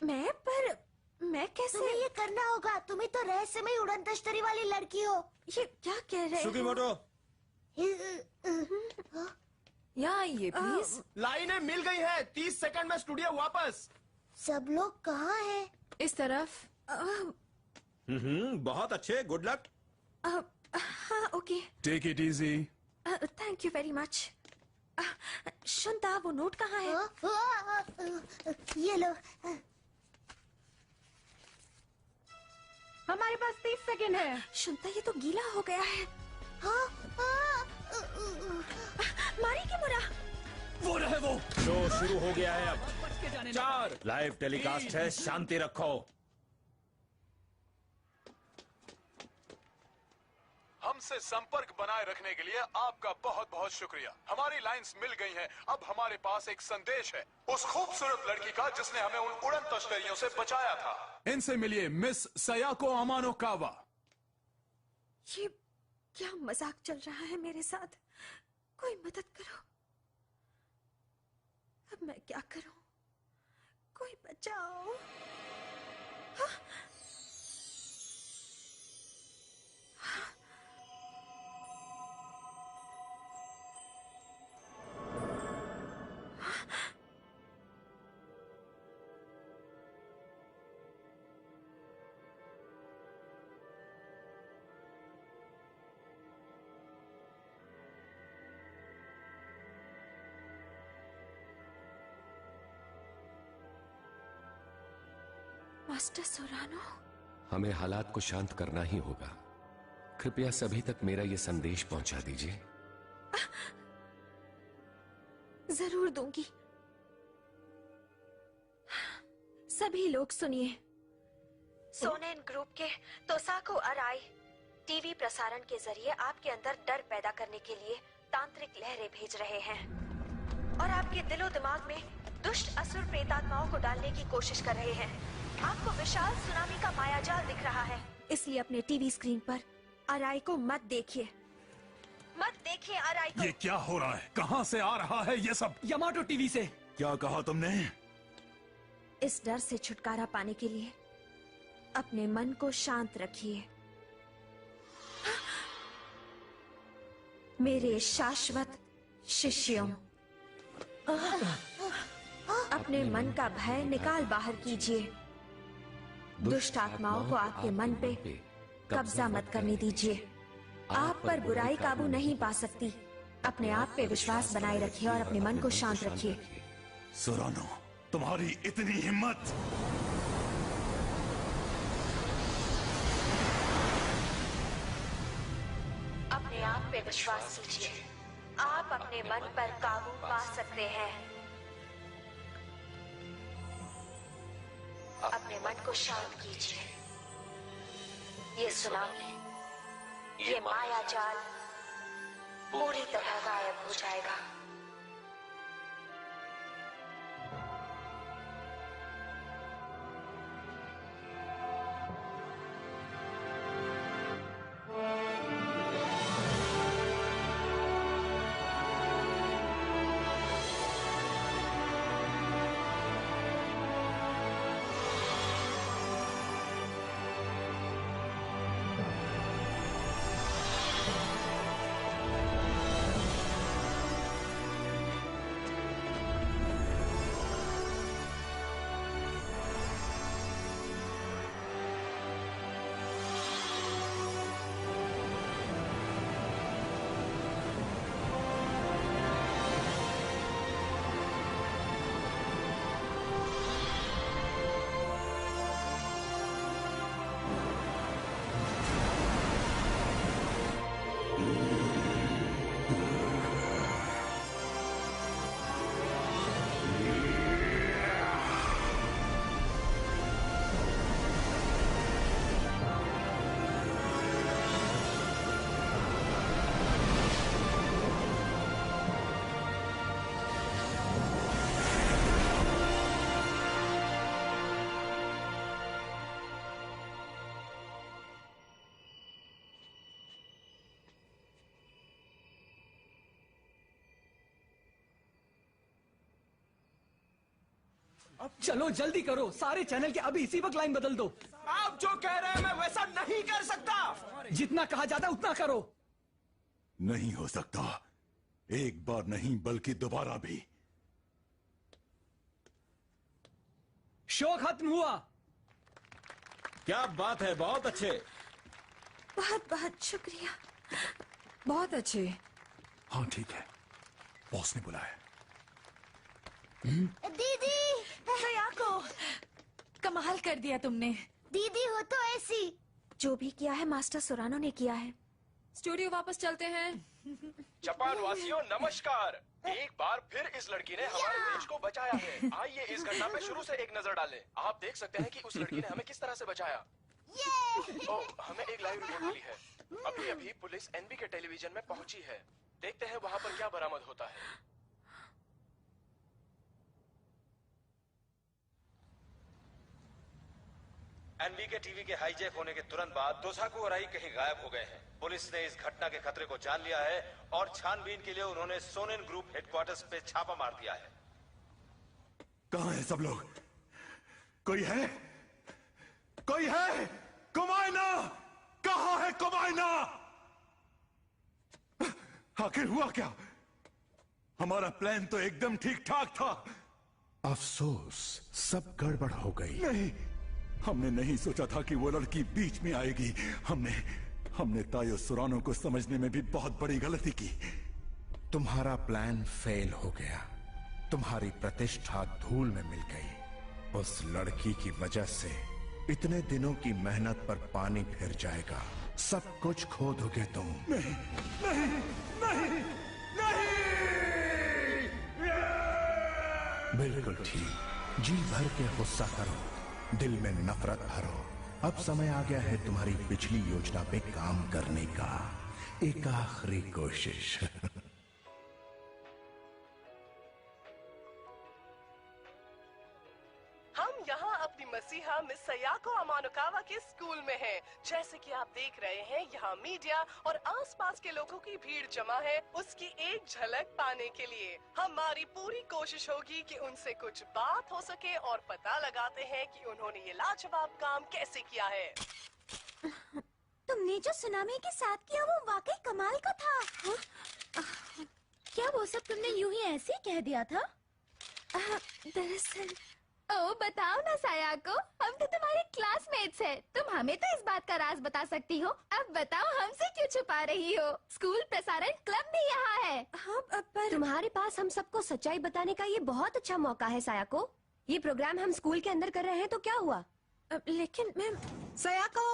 मैं कैसे? तुम्हें ये करना होगा। तुम्हें तो रहस्यमयी उड़न तश्तरी वाली लड़की हो। ये क्या कह रहे हो? सुकीमोटो। यहाँ आइए प्लीज। लाइनें मिल गई है। 30 सेकंड में स्टूडियो वापस। सब लोग कहाँ हैं? इस तरफ। बहुत अच्छे, गुड लक। हाँ okay. Take it easy. Thank you very much. Shunta, वो नोट कहाँ है? ये लो। हमारे पास 30 सेकंड है। शुंता, ये तो गीला हो गया है। मारी किमुरा। वो रहे वो। शो शुरू हो गया है अब। 4 लाइव टेलीकास्ट है, शांति रखो। हमसे संपर्क बनाए रखने के लिए आपका बहुत बहुत शुक्रिया। हमारी लाइंस मिल गई हैं। अब हमारे पास एक संदेश है उस खूबसूरत लड़की का जिसने हमें उन उड़न तश्तरियों से बचाया था। इनसे मिलिए मिस सयाको अमानोकावा। ये क्या मजाक चल रहा है मेरे साथ? कोई मदद करो। अब मैं क्या करूं? कोई बचाओ। हाँ? मास्टर सोरानो, हमें हालात को शांत करना ही होगा। कृपया सभी तक मेरा ये संदेश पहुंचा दीजिए। जरूर दूंगी। सभी लोग सुनिए। सोनेन ग्रुप के तोसाको अराई टीवी प्रसारण के जरिए आपके अंदर डर पैदा करने के लिए तांत्रिक लहरें भेज रहे हैं और आपके दिलो दिमाग में दुष्ट असुर प्रेतात्माओं को डालने की कोशिश कर रहे हैं। आपको विशाल सुनामी का मायाजाल दिख रहा है, इसलिए अपने टीवी स्क्रीन पर अराई को मत देखिए। मत देखिए अराई को। ये क्या हो रहा है? कहां से आ रहा है ये सब? यामाटो टीवी से। क्या कहा तुमने? इस डर से छुटकारा पाने के लिए अपने मन को शांत रखिए। मेरे शाश्वत शिष्यों, अपने मन का भय निकाल बाहर कीजिए। दुष्ट आत्माओं को आपके मन पे कब्जा मत करने दीजिए। आप पर बुराई काबू नहीं पा सकती। अपने आप पे विश्वास बनाए रखिए और अपने मन को शांत रखिए। सोरानो, तुम्हारी इतनी हिम्मत! अपने आप पे विश्वास कीजिए। आप अपने मन पर काबू पा सकते हैं। अपने मन को शांत कीजिए। ये सुनामी, ये मायाजाल पूरी तरह गायब हो जाएगा। अब चलो जल्दी करो, सारे चैनल के अभी इसी वक्त लाइन बदल दो। आप जो कह रहे हैं मैं वैसा नहीं कर सकता। जितना कहा जाता है उतना करो। नहीं हो सकता। एक बार नहीं बल्कि दोबारा भी। शो खत्म हुआ। क्या बात है, बहुत अच्छे। बहुत बहुत शुक्रिया। बहुत अच्छे। हाँ ठीक है, बॉस ने बुलाया। दीदी, सयाको, कमाल कर दिया तुमने। दीदी हो तो ऐसी। जो भी किया है मास्टर सोरानो ने किया है। स्टूडियो वापस चलते हैं। जापान वासियों नमस्कार। एक बार फिर इस लड़की ने हमारे देश को बचाया है। आइए इस घटना पे शुरू से एक नजर डालें। आप देख सकते हैं कि उस लड़की ने हमें किस तरह से बचाया। हमें एक लाइव रिपोर्ट मिली है। अभी अभी पुलिस एनबी के टेलीविजन में पहुंची है। देखते हैं वहां पर क्या बरामद होता है। एनबी के टीवी के हाईजैक होने के तुरंत बाद तोसाको अराई कहीं गायब हो गए हैं। पुलिस ने इस घटना के खतरे को जान लिया है और छानबीन के लिए उन्होंने सोनेन ग्रुप हेडक्वार्टर्स पे छापा मार दिया है। कहाँ है सब लोग? कोई है? कोई है? कुमायना! कहाँ है कुमायना? आखिर हुआ क्या? हमारा प्लान तो एकदम ठीक ठाक था। अफसोस, सब गड़बड़ हो गई। नहीं, हमने नहीं सोचा था कि वो लड़की बीच में आएगी। हमने तायो सुरानो को समझने में भी बहुत बड़ी गलती की। तुम्हारा प्लान फेल हो गया। तुम्हारी प्रतिष्ठा धूल में मिल गई। उस लड़की की वजह से इतने दिनों की मेहनत पर पानी फिर जाएगा। सब कुछ खो दोगे तुम। नहीं, नहीं, नहीं, नहीं! बिल्कुल ठीक। जी भर के गुस्सा करो, दिल में नफरत भरो। अब समय आ गया है तुम्हारी पिछली योजना पे काम करने का। एक आखिरी कोशिश। हम यहाँ अपनी मसीहा मिस सयाको अमानुकावा के स्कूल में हैं। जैसे कि आप देख रहे हैं, यहाँ मीडिया और आसपास के लोगों की भीड़ जमा है उसकी एक झलक पाने के लिए। हमारी पूरी कोशिश होगी कि उनसे कुछ बात हो सके और पता लगाते हैं कि उन्होंने ये लाजवाब काम कैसे किया है। तुमने जो सुनामी के साथ किया वो वाकई कमाल का था। क्या वो सब तुमने यूं ही ऐसे ही कह दिया था? दरअसल बताओ ना सायाको, हम तो तुम्हारे क्लासमेट्स हैं। तुम हमें तो इस बात का राज बता सकती हो। अब बताओ हमसे क्यों छुपा रही हो? स्कूल प्रसारण क्लब भी यहाँ है। हाँ, पर तुम्हारे पास हम सबको सच्चाई बताने का ये बहुत अच्छा मौका है सायाको। ये प्रोग्राम हम स्कूल के अंदर कर रहे हैं तो क्या हुआ? लेकिन मैम सायाको,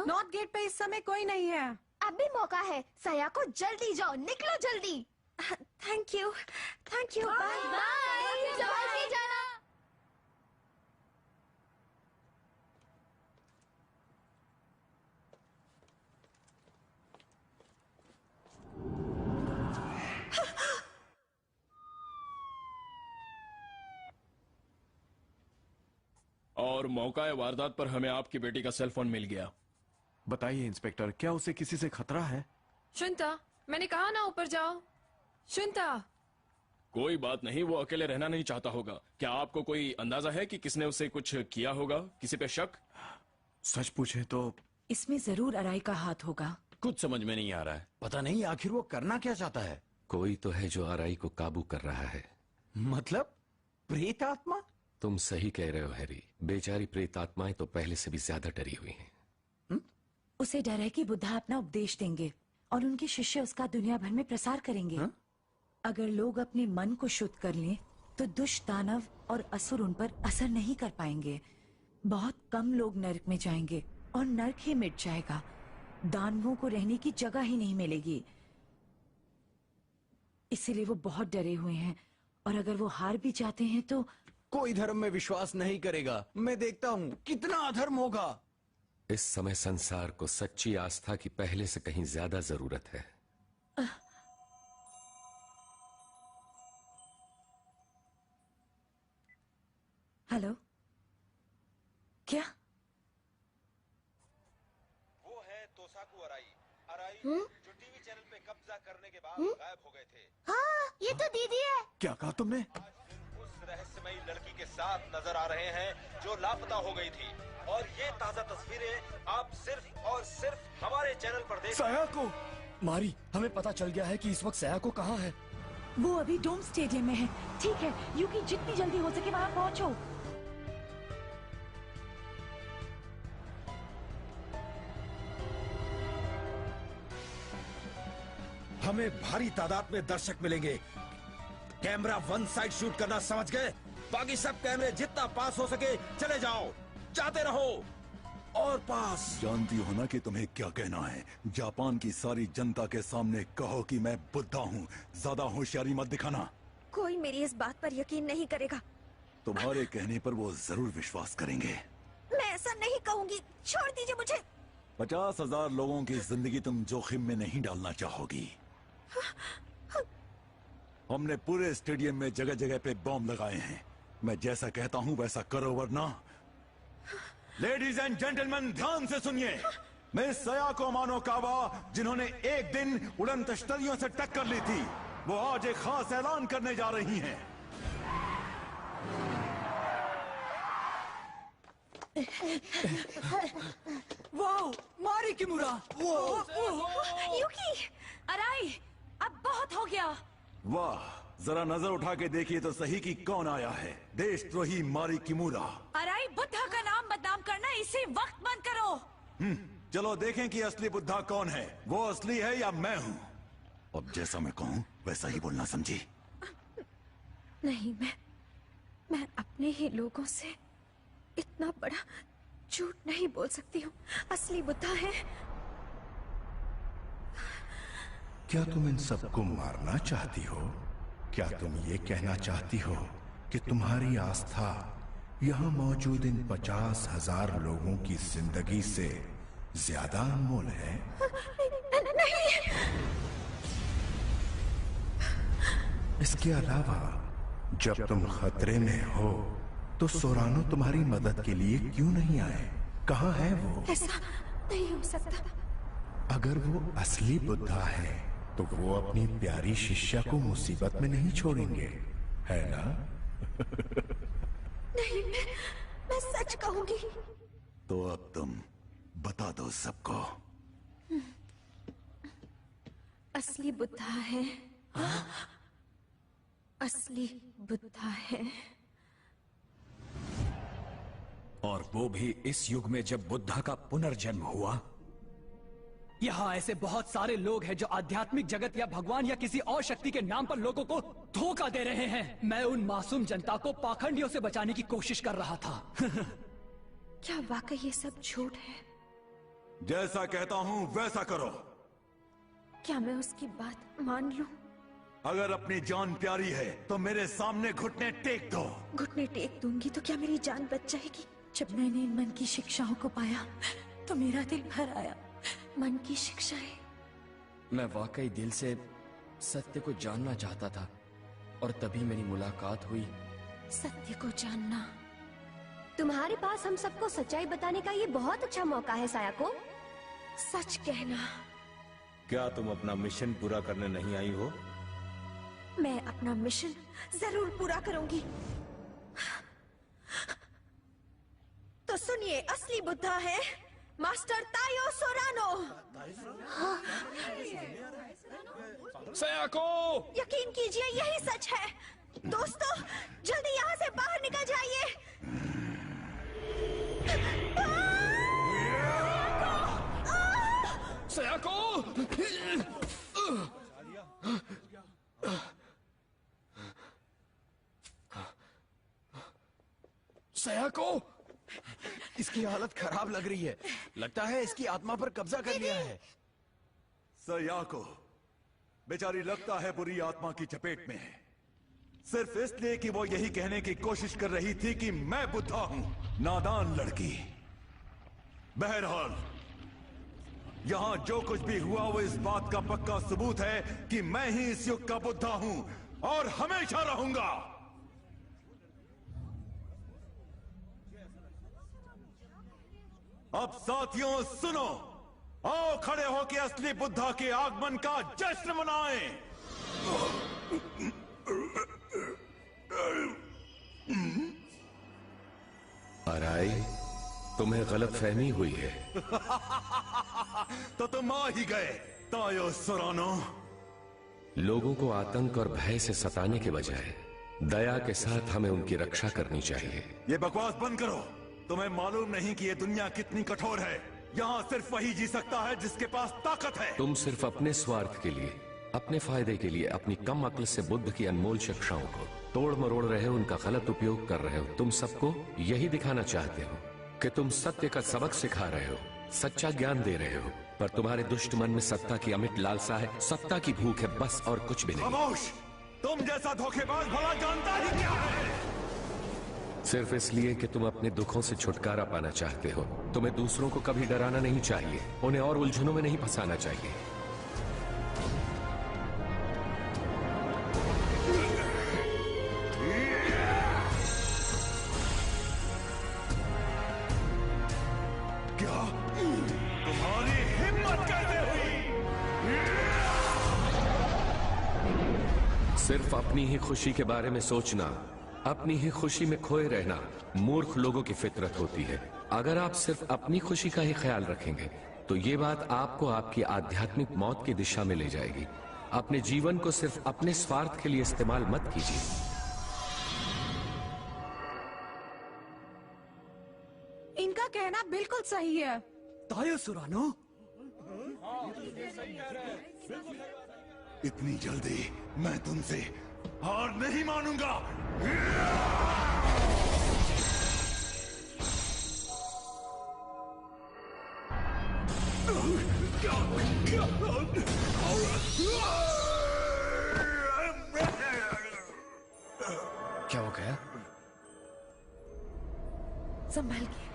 नॉर्थ गेट पे इस समय कोई नहीं है। अब भी मौका है। सायाको जल्दी जाओ, निकलो जल्दी। Thank you, thank you. Bye bye, जल्दी जाना। और मौका वारदात पर हमें आपकी बेटी का सेल फोन मिल गया। बताइए इंस्पेक्टर, क्या उसे किसी से खतरा है? शुनता, मैंने कहा ना ऊपर जाओ। शुनता। कोई बात नहीं, वो अकेले रहना नहीं चाहता होगा। क्या आपको कोई अंदाजा है कि किसने उसे कुछ किया होगा? किसी पे शक? सच पूछे तो इसमें जरूर अराई का हाथ होगा। कुछ समझ में नहीं आ रहा है। पता नहीं आखिर वो करना क्या चाहता है। कोई तो है जो आराई को काबू कर रहा है। मतलब प्रेत आत्मा? तुम सही कह रहे हो हैरी। बेचारी प्रेत आत्माएं तो पहले से भी ज्यादा डरी हुई हैं। उसे डर है कि बुद्धा अपना उपदेश देंगे और उनके शिष्य उसका दुनिया भर में प्रसार करेंगे। अगर लोग अपने मन को शुद्ध कर लें तो दुष्ट दानव और असुर उन पर असर नहीं कर पाएंगे। बहुत कम लोग नरक में जाएंगे और नरक ही मिट जाएगा। दानवों को रहने की जगह ही नहीं मिलेगी। इसीलिए वो बहुत डरे हुए हैं और अगर वो हार भी जाते हैं तो कोई धर्म में विश्वास नहीं करेगा। मैं देखता हूँ कितना अधर्म होगा। इस समय संसार को सच्ची आस्था की पहले से कहीं ज्यादा जरूरत है। हेलो, क्या? वो है तोसाकू अराई। जो टीवी चैनल पे कब्जा करने के बाद गायब हो गए थे। हाँ, ये तो दीदी है। क्या कहा तुमने? रहस्यमयी लड़की के साथ नजर आ रहे हैं जो लापता हो गई थी। और ये ताजा तस्वीरें आप सिर्फ और सिर्फ हमारे चैनल पर देख। सायाको! मारी, हमें पता चल गया है कि इस वक्त सायाको कहाँ है। वो अभी डोम स्टेडियम में है। ठीक है, यूकी जितनी जल्दी हो सके वहाँ पहुँचो। हमें भारी तादाद में दर्शक मिलेंगे। कैमरा वन साइड शूट करना समझ गए? बाकी सब कैमरे जितना पास हो सके चले जाओ, जाते रहो और पास। जानती हो ना कि तुम्हें क्या कहना है। जापान की सारी जनता के सामने कहो कि मैं बुद्धा हूँ। ज्यादा होशियारी मत दिखाना। कोई मेरी इस बात पर यकीन नहीं करेगा। तुम्हारे कहने पर वो जरूर विश्वास करेंगे। मैं ऐसा नहीं कहूँगी, छोड़ दीजिए मुझे। 50,000 लोगों की जिंदगी तुम जोखिम में नहीं डालना चाहोगी। हमने पूरे स्टेडियम में जगह जगह पे बॉम्ब लगाए हैं। मैं जैसा कहता हूँ वैसा करो वरना। लेडीज एंड जेंटलमैन ध्यान से सुनिए। मिस सयाको अमानुकावा जिन्होंने एक दिन उड़न तश्तरियों से टक्कर ली थी, वो आज एक खास ऐलान करने जा रही हैं। वाओ, मारी किमुरा। यूकी, अराई, अब बहुत हो गया। वाह, जरा नजर उठा के देखिए तो सही कि कौन आया है। देशद्रोही मारी किमुरा। अराई, बुद्धा का नाम बदनाम करना इसी वक्त बंद करो। चलो देखें कि असली बुद्धा कौन है। वो असली है या मैं हूँ। अब जैसा मैं कहूँ वैसा ही बोलना, समझी? नहीं, मैं अपने ही लोगों से इतना बड़ा झूठ नहीं बोल सकती हूँ। असली बुद्धा है। क्या तुम इन सबको मारना चाहती हो? क्या तुम ये कहना चाहती हो कि तुम्हारी आस्था यहाँ मौजूद इन 50,000 लोगों की जिंदगी से ज्यादा अनमोल है? नहीं। इसके अलावा जब तुम खतरे में हो तो सोरानो तुम्हारी मदद के लिए क्यों नहीं आए? कहाँ है वो? ऐसा नहीं हो सकता। अगर वो असली बुद्धा है तो वो अपनी प्यारी शिष्या को मुसीबत में नहीं छोड़ेंगे, है ना? नहीं, मैं सच कहूंगी। तो अब तुम बता दो सबको। असली बुद्धा है। असली बुद्धा है। और वो भी इस युग में जब बुद्धा का पुनर्जन्म हुआ। यहाँ ऐसे बहुत सारे लोग हैं जो आध्यात्मिक जगत या भगवान या किसी और शक्ति के नाम पर लोगों को धोखा दे रहे हैं। मैं उन मासूम जनता को पाखंडियों से बचाने की कोशिश कर रहा था। क्या वाकई ये सब झूठ है? जैसा कहता हूँ वैसा करो। क्या मैं उसकी बात मान लूं? अगर अपनी जान प्यारी है तो मेरे सामने घुटने टेक दो। घुटने टेक दूंगी तो क्या मेरी जान बच जाएगी? जब मैंने इन मन की शिक्षाओं को पाया तो मेरा दिल भर आया। मन की शिक्षाएं? मैं वाकई दिल से सत्य को जानना चाहता था और तभी मेरी मुलाकात हुई। सत्य को जानना? तुम्हारे पास हम सबको सच्चाई बताने का ये बहुत अच्छा मौका है सायाको। सच कहना। क्या तुम अपना मिशन पूरा करने नहीं आई हो? मैं अपना मिशन जरूर पूरा करूंगी। तो सुनिए, असली बुद्धा है मास्टर तायो सोरानो। सयाको! यकीन कीजिए यही सच है। दोस्तों, जल्दी यहाँ से बाहर निकल जाइए। सयाको! सयाको! इसकी हालत खराब लग रही है। लगता है इसकी आत्मा पर कब्जा कर लिया है। सयाको बेचारी लगता है बुरी आत्मा की चपेट में है, सिर्फ इसलिए कि वो यही कहने की कोशिश कर रही थी कि मैं बुद्धा हूं। नादान लड़की। बहरहाल यहां जो कुछ भी हुआ वो इस बात का पक्का सबूत है कि मैं ही इस युग का बुद्धा हूं और हमेशा रहूंगा। अब साथियों सुनो, आओ खड़े होकर असली बुद्धा के आगमन का जश्न मनाएं। अराई, तुम्हें गलतफहमी हुई है। तो तुम आ ही गए तायो सोरानो। लोगों को आतंक और भय से सताने के बजाय दया के साथ हमें उनकी रक्षा करनी चाहिए। ये बकवास बंद करो। तुम्हें मालूम नहीं कि ये दुनिया कितनी कठोर है। यहाँ सिर्फ वही जी सकता है जिसके पास ताकत है। तुम सिर्फ अपने स्वार्थ के लिए, अपने फायदे के लिए अपनी कम अक्ल से बुद्ध की अनमोल शिक्षाओं को तोड़ मरोड़ रहे हो, उनका गलत उपयोग कर रहे हो। तुम सबको यही दिखाना चाहते हो कि तुम सत्य का सबक सिखा रहे हो, सच्चा ज्ञान दे रहे हो, पर तुम्हारे दुष्ट मन में सत्ता की अमिट लालसा है, सत्ता की भूख है, बस और कुछ भी नहीं। खामोश! तुम जैसा धोखेबाज भला जानता ही क्या है? सिर्फ इसलिए कि तुम अपने दुखों से छुटकारा पाना चाहते हो। तुम्हें दूसरों को कभी डराना नहीं चाहिए, उन्हें और उलझनों में नहीं फंसाना चाहिए। क्या तुम्हारी हिम्मत कैसे हुई? सिर्फ अपनी ही खुशी के बारे में सोचना अपनी ही खुशी में खोए रहना मूर्ख लोगों की फितरत होती है। अगर आप सिर्फ अपनी खुशी का ही ख्याल रखेंगे तो ये बात आपको आपकी आध्यात्मिक मौत की दिशा में ले जाएगी। अपने जीवन को सिर्फ अपने स्वार्थ के लिए इस्तेमाल मत कीजिए। इनका कहना बिल्कुल सही है। ताया सुरानो, इतनी जल्दी मैं तुमसे हार नहीं मानूंगा। क्या हो गया? संभाल के।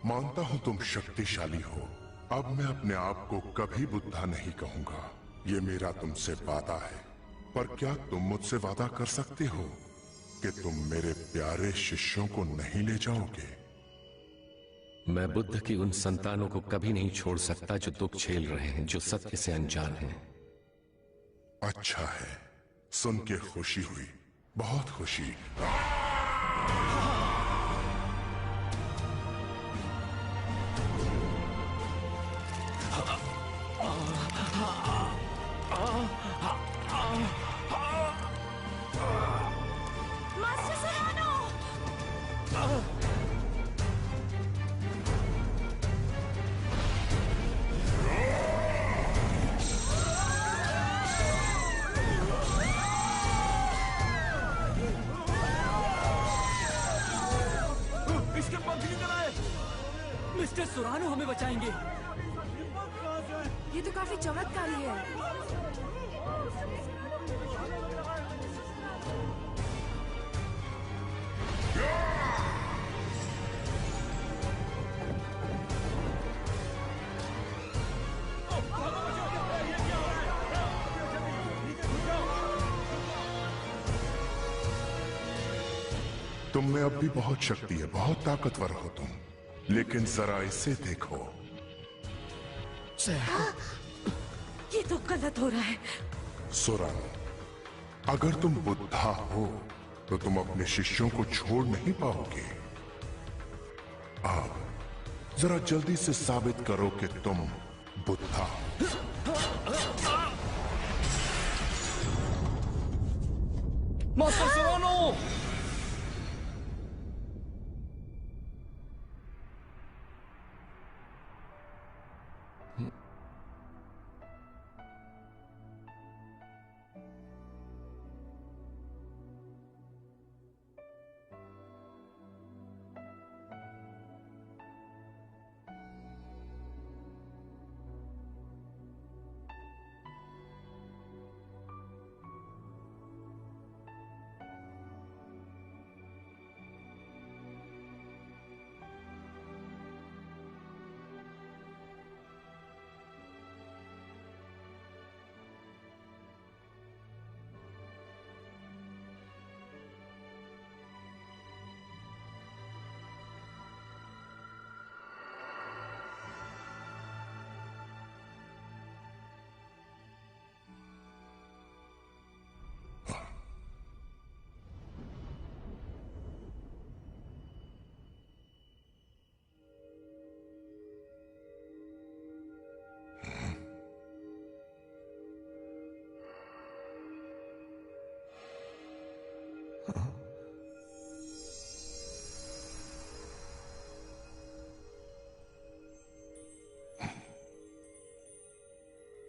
मानता हूं तुम शक्तिशाली हो। अब मैं अपने आप को कभी बुद्धा नहीं कहूंगा। ये मेरा तुमसे वादा है। पर क्या तुम मुझसे वादा कर सकते हो कि तुम मेरे प्यारे शिष्यों को नहीं ले जाओगे? मैं बुद्ध की उन संतानों को कभी नहीं छोड़ सकता जो दुख झेल रहे हैं, जो सत्य से अनजान हैं। अच्छा है, सुन के खुशी हुई, बहुत खुशी। मास्टर सुरानो! इसके पंख निकल आए। मिस्टर सुरानो हमें बचाएंगे। ये तो काफी चमत्कारी है। तुम में अब भी बहुत शक्ति है, बहुत ताकतवर हो तुम, लेकिन जरा इसे देखो। ये तो गलत हो रहा है। सुरन, अगर तुम बुद्धा हो तो तुम अपने शिष्यों को छोड़ नहीं पाओगे। अब जरा जल्दी से साबित करो कि तुम बुद्धा हो। मास्टर सुरानो!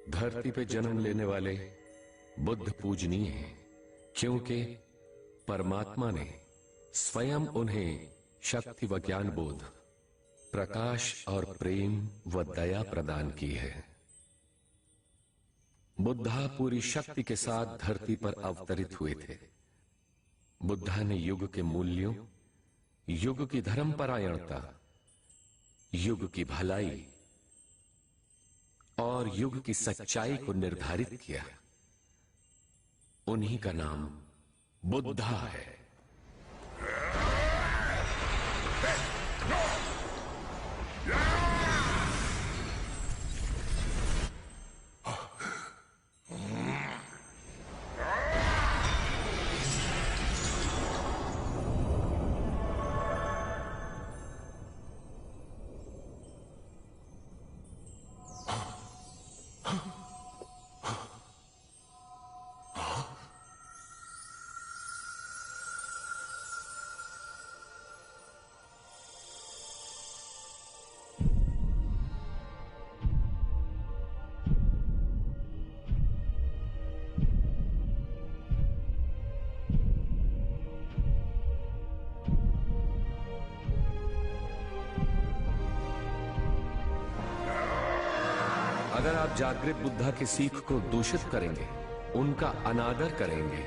धरती पे जन्म लेने वाले बुद्ध पूजनीय हैं, क्योंकि परमात्मा ने स्वयं उन्हें शक्ति व ज्ञान बोध, प्रकाश और प्रेम व दया प्रदान की है। बुद्धा पूरी शक्ति के साथ धरती पर अवतरित हुए थे। बुद्धा ने युग के मूल्यों, युग की धर्मपरायणता, युग की भलाई और युग की सच्चाई को निर्धारित किया, उन्हीं का नाम बुद्धा है। अगर आप जागृत बुद्धा की सीख को दूषित करेंगे, उनका अनादर करेंगे,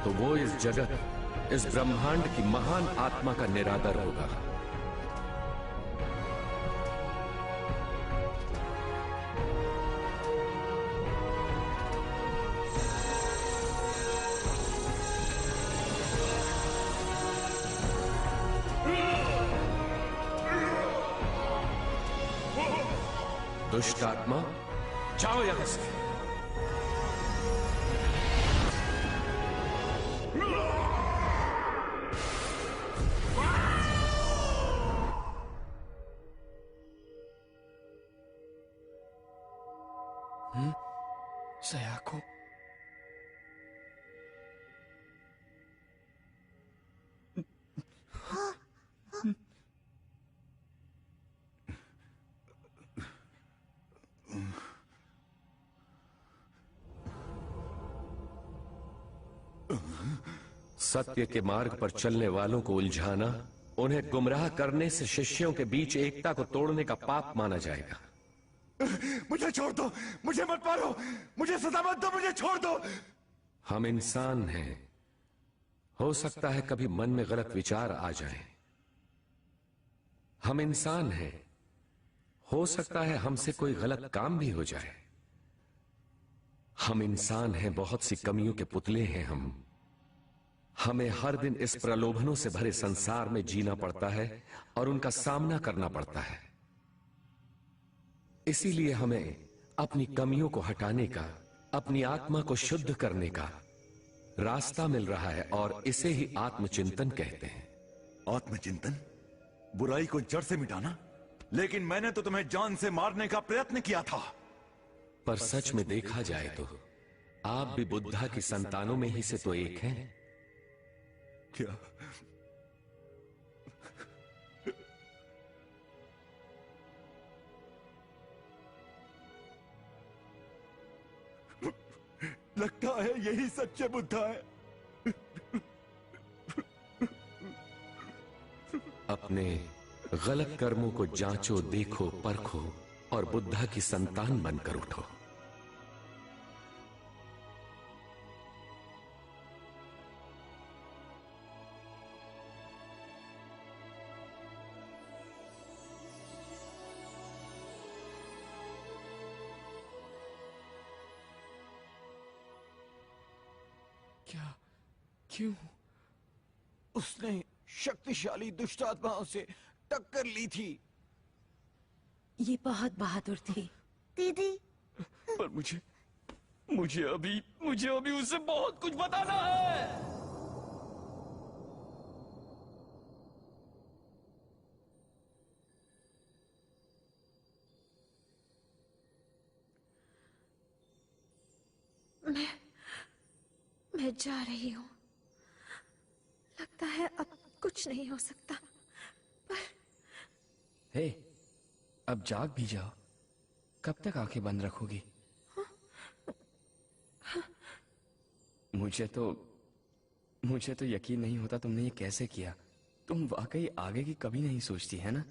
तो वो इस जगत, इस ब्रह्मांड की महान आत्मा का निरादर होगा। दुष्ट आत्मा, जाओ यहां से। सयाको, सत्य के मार्ग पर चलने वालों को उलझाना, उन्हें गुमराह करने से शिष्यों के बीच एकता को तोड़ने का पाप माना जाएगा। मुझे छोड़ दो, मुझे मत मारो, मुझे सजा मत दो, मुझे छोड़ दो। हम इंसान हैं, हो सकता है कभी मन में गलत विचार आ जाएं। हम इंसान हैं, हो सकता है हमसे कोई गलत काम भी हो जाए। हम इंसान हैं, बहुत सी कमियों के पुतले हैं हम। हमें हर दिन इस प्रलोभनों से भरे संसार में जीना पड़ता है और उनका सामना करना पड़ता है। इसीलिए हमें अपनी कमियों को हटाने का, अपनी आत्मा को शुद्ध करने का रास्ता मिल रहा है और इसे ही आत्मचिंतन कहते हैं। आत्मचिंतन? बुराई को जड़ से मिटाना? लेकिन मैंने तो तुम्हें जान से मारने का प्रयत्न किया था। पर सच में देखा जाए तो आप भी बुद्धा की संतानों में ही से तो एक हैं। क्या? लगता है यही सच्चे बुद्धा है। अपने गलत कर्मों को जांचो, देखो, परखो और बुद्धा की संतान बनकर उठो। क्या? क्यों? उसने शक्तिशाली दुष्ट आत्माओं से टक्कर ली थी। ये बहुत बहादुर थी। दीदी, पर मुझे अभी उसे बहुत कुछ बताना है। मैं जा रही हूँ। लगता है अब कुछ नहीं हो सकता। पर हे, अब जाग भी जाओ। कब तक आंखें बंद रखोगी? मुझे तो यकीन नहीं होता तुमने ये कैसे किया। तुम वाकई आगे की कभी नहीं सोचती है ना?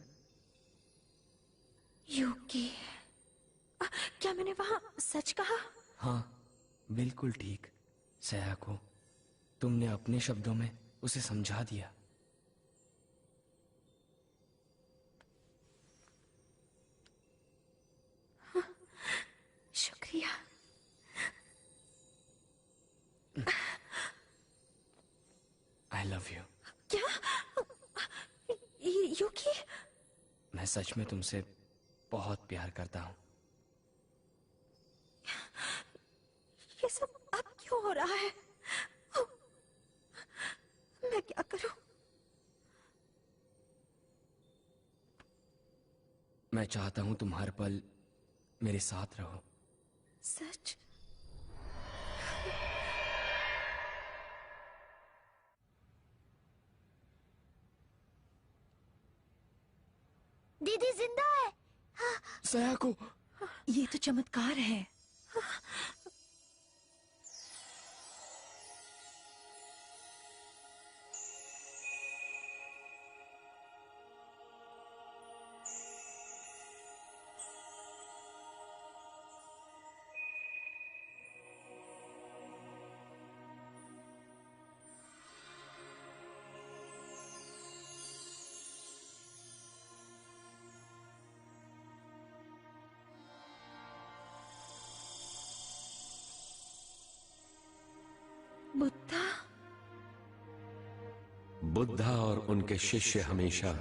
यूकी, क्या मैंने वहां सच कहा? हाँ, बिल्कुल ठीक। सयाको, तुमने अपने शब्दों में उसे समझा दिया। शुक्रिया। I love you. क्या? यूकी? मैं सच में तुमसे बहुत प्यार करता हूँ। ये सब अब क्यों हो रहा है? मैं क्या करूं? मैं चाहता हूं तुम हर पल मेरे साथ रहो। सच? दीदी जिंदा है। सयाको, ये तो चमत्कार है। बुद्धा? बुद्धा और उनके शिष्य हमेशा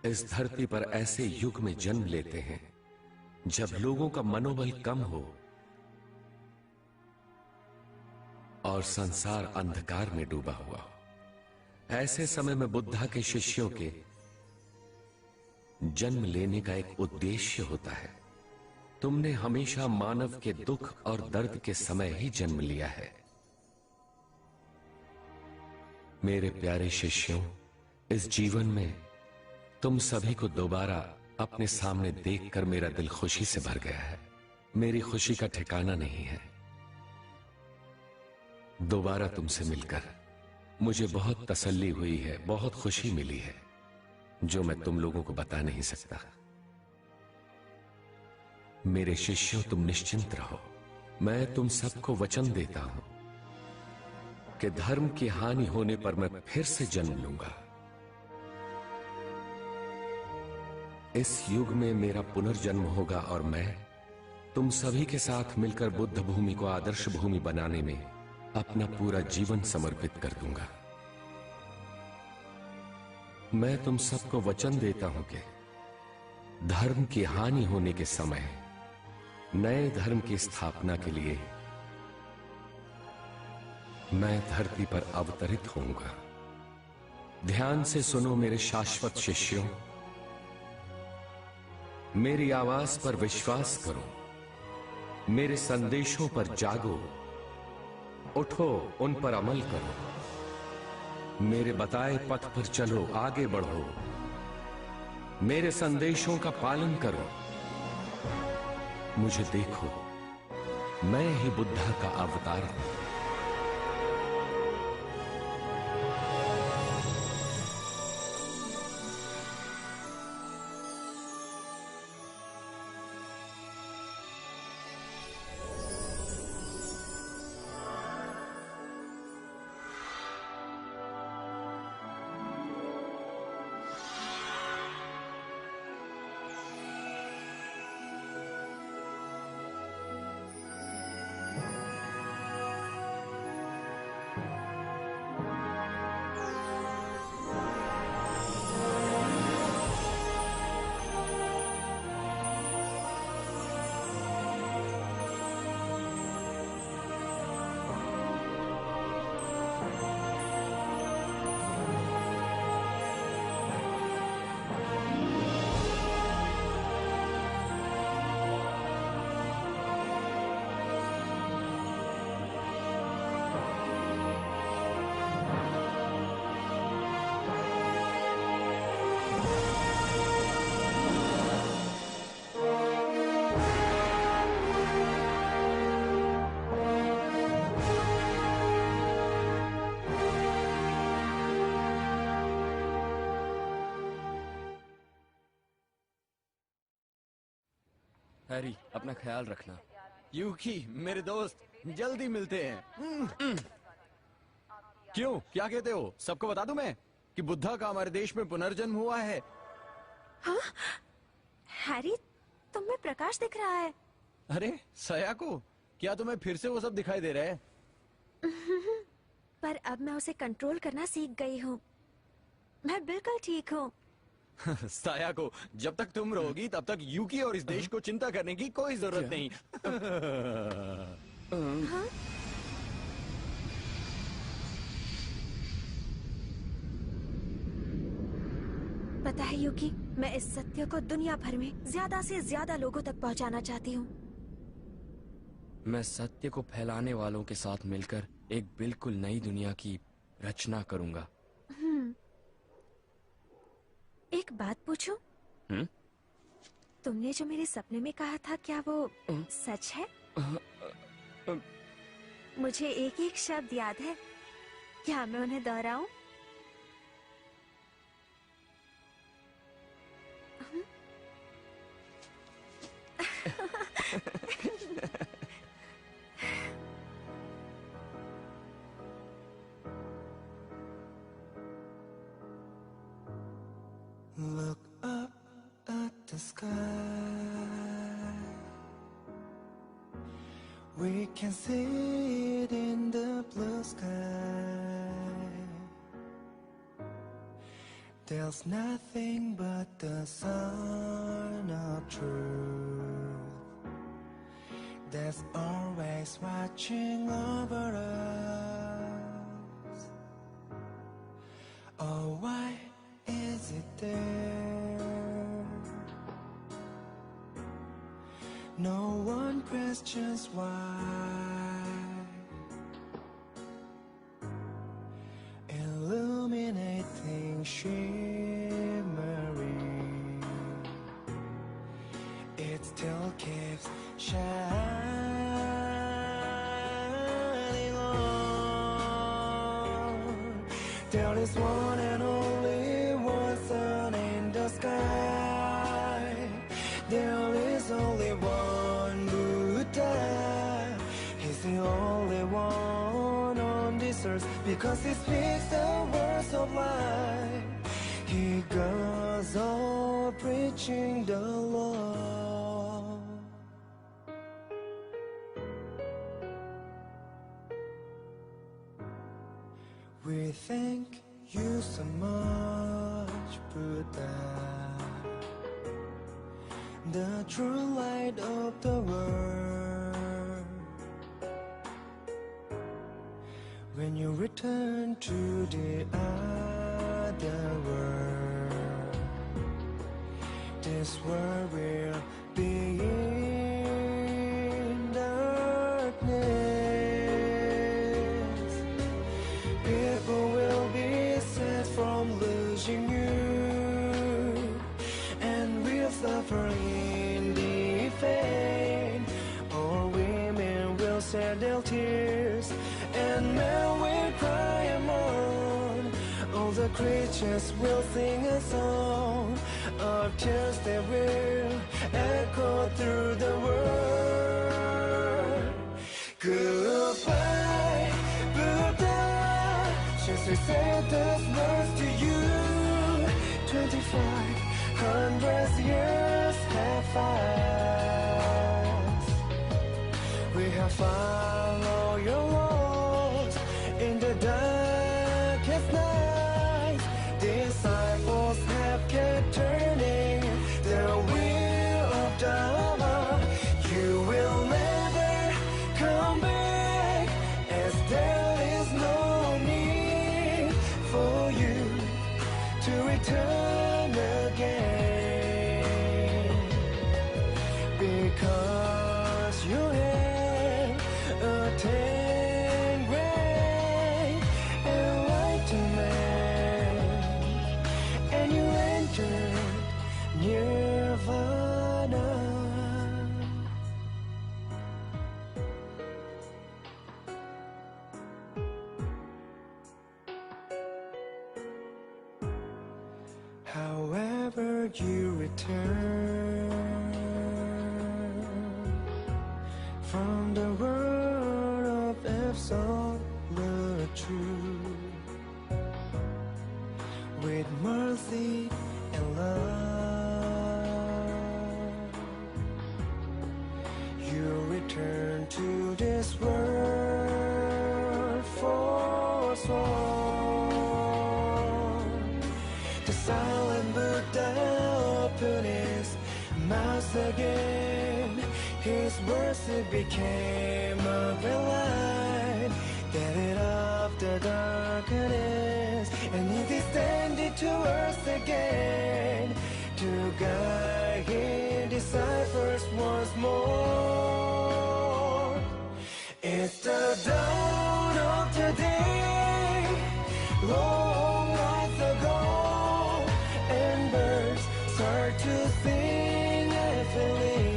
इस धरती पर ऐसे युग में जन्म लेते हैं जब लोगों का मनोबल कम हो और संसार अंधकार में डूबा हुआ हो। ऐसे समय में बुद्धा के शिष्यों के जन्म लेने का एक उद्देश्य होता है। तुमने हमेशा मानव के दुख और दर्द के समय ही जन्म लिया है। मेरे प्यारे शिष्यों, इस जीवन में तुम सभी को दोबारा अपने सामने देखकर मेरा दिल खुशी से भर गया है। मेरी खुशी का ठिकाना नहीं है। दोबारा तुमसे मिलकर मुझे बहुत तसल्ली हुई है, बहुत खुशी मिली है, जो मैं तुम लोगों को बता नहीं सकता। मेरे शिष्यों, तुम निश्चिंत रहो। मैं तुम सबको वचन देता हूं कि धर्म की हानि होने पर मैं फिर से जन्म लूंगा। इस युग में मेरा पुनर्जन्म होगा और मैं तुम सभी के साथ मिलकर बुद्ध भूमि को आदर्श भूमि बनाने में अपना पूरा जीवन समर्पित कर दूंगा। मैं तुम सबको वचन देता हूं कि धर्म की हानि होने के समय नए धर्म की स्थापना के लिए मैं धरती पर अवतरित होऊंगा। ध्यान से सुनो मेरे शाश्वत शिष्यों, मेरी आवाज पर विश्वास करो, मेरे संदेशों पर जागो, उठो, उन पर अमल करो, मेरे बताए पथ पर चलो, आगे बढ़ो, मेरे संदेशों का पालन करो। मुझे देखो, मैं ही बुद्धा का अवतार हूं। हैरी, अपना ख्याल रखना। यूकी मेरे दोस्त, जल्दी मिलते हैं। क्यों, क्या कहते हो? सबको बता दूं मैं कि बुद्धा का हमारे देश में पुनर्जन्म हुआ है। हाँ? हैरी, तुम में प्रकाश दिख रहा है। अरे सयाको, क्या तुम्हें फिर से वो सब दिखाई दे रहा है? पर अब मैं उसे कंट्रोल करना सीख गई हूँ। मैं बिल्कुल ठीक हूँ। सयाको, जब तक तुम रहोगी तब तक यूकी और इस देश को चिंता करने की कोई जरूरत नहीं। हाँ? पता है यूकी, मैं इस सत्य को दुनिया भर में ज्यादा से ज्यादा लोगों तक पहुंचाना चाहती हूँ। मैं सत्य को फैलाने वालों के साथ मिलकर एक बिल्कुल नई दुनिया की रचना करूंगा। एक बात पूछूं? तुमने जो मेरे सपने में कहा था, क्या वो सच है? मुझे एक एक शब्द याद है। क्या मैं उन्हें दोहराऊं? Look up at the sky. We can see it in the blue sky. There's nothing but the sun of truth that's always watching over us. Oh, why is it there? No one questions why. Illuminating, shimmering, it still keeps shining on. There is one and only one sun in the sky. There is only one Buddha. He's the only one on this earth, because he speaks the words of life. He goes on preaching the law. We thank you so much, Buddha, the true light of the world. When you return to the other world, this world will be in darkness. People will be saved from losing you, and will suffer in defeat. Or women will shed their tears, and men will cry and mourn. All the creatures will sing a song of tears that will echo through the world. Goodbye, Buddha. Just we say those words to you. 2,500 years have passed. We have followed your laws in the darkest night. Disciples have kept turning the wheel of Dharma. You will never come back, as there is no need for you to return again, because you have attained great enlightenment, and you entered nirvana. However you return, mercy and love. You return to this world forsworn. The silent Buddha opened his mouth again. His words it became a light that lit up the darkness, and he descended to earth again to guide his disciples once more. It's the dawn of the day, long nights ago, and birds start to sing happily.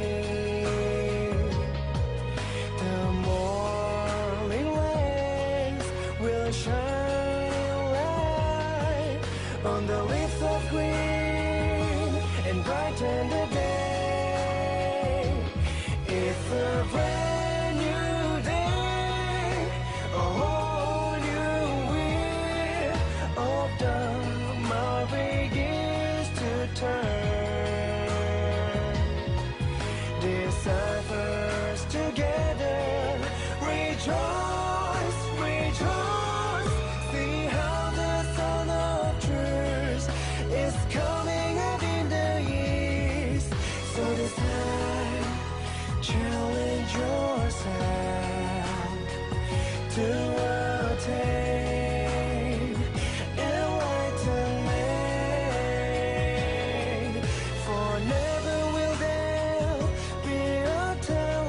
The morning rays will shine light on the leaves of green and brighten the day. It's a brand new day, a whole new wheel of dharma begins to turn. Disciples together rejoice, rejoice. See how the Son of Truth is coming up in the east. So this time, challenge yourself to attain enlightenment. For never will there be a time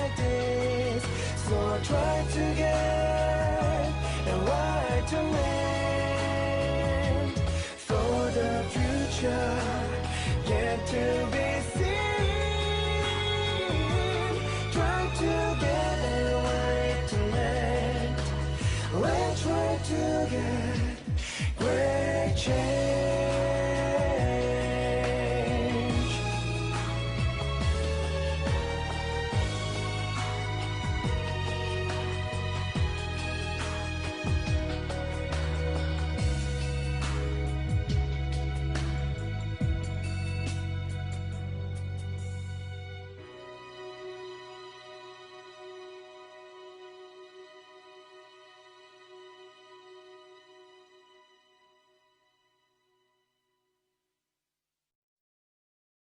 like this. So try to get enlightenment for the future yet to be seen. Try to get enlightenment. Let's try to get great change.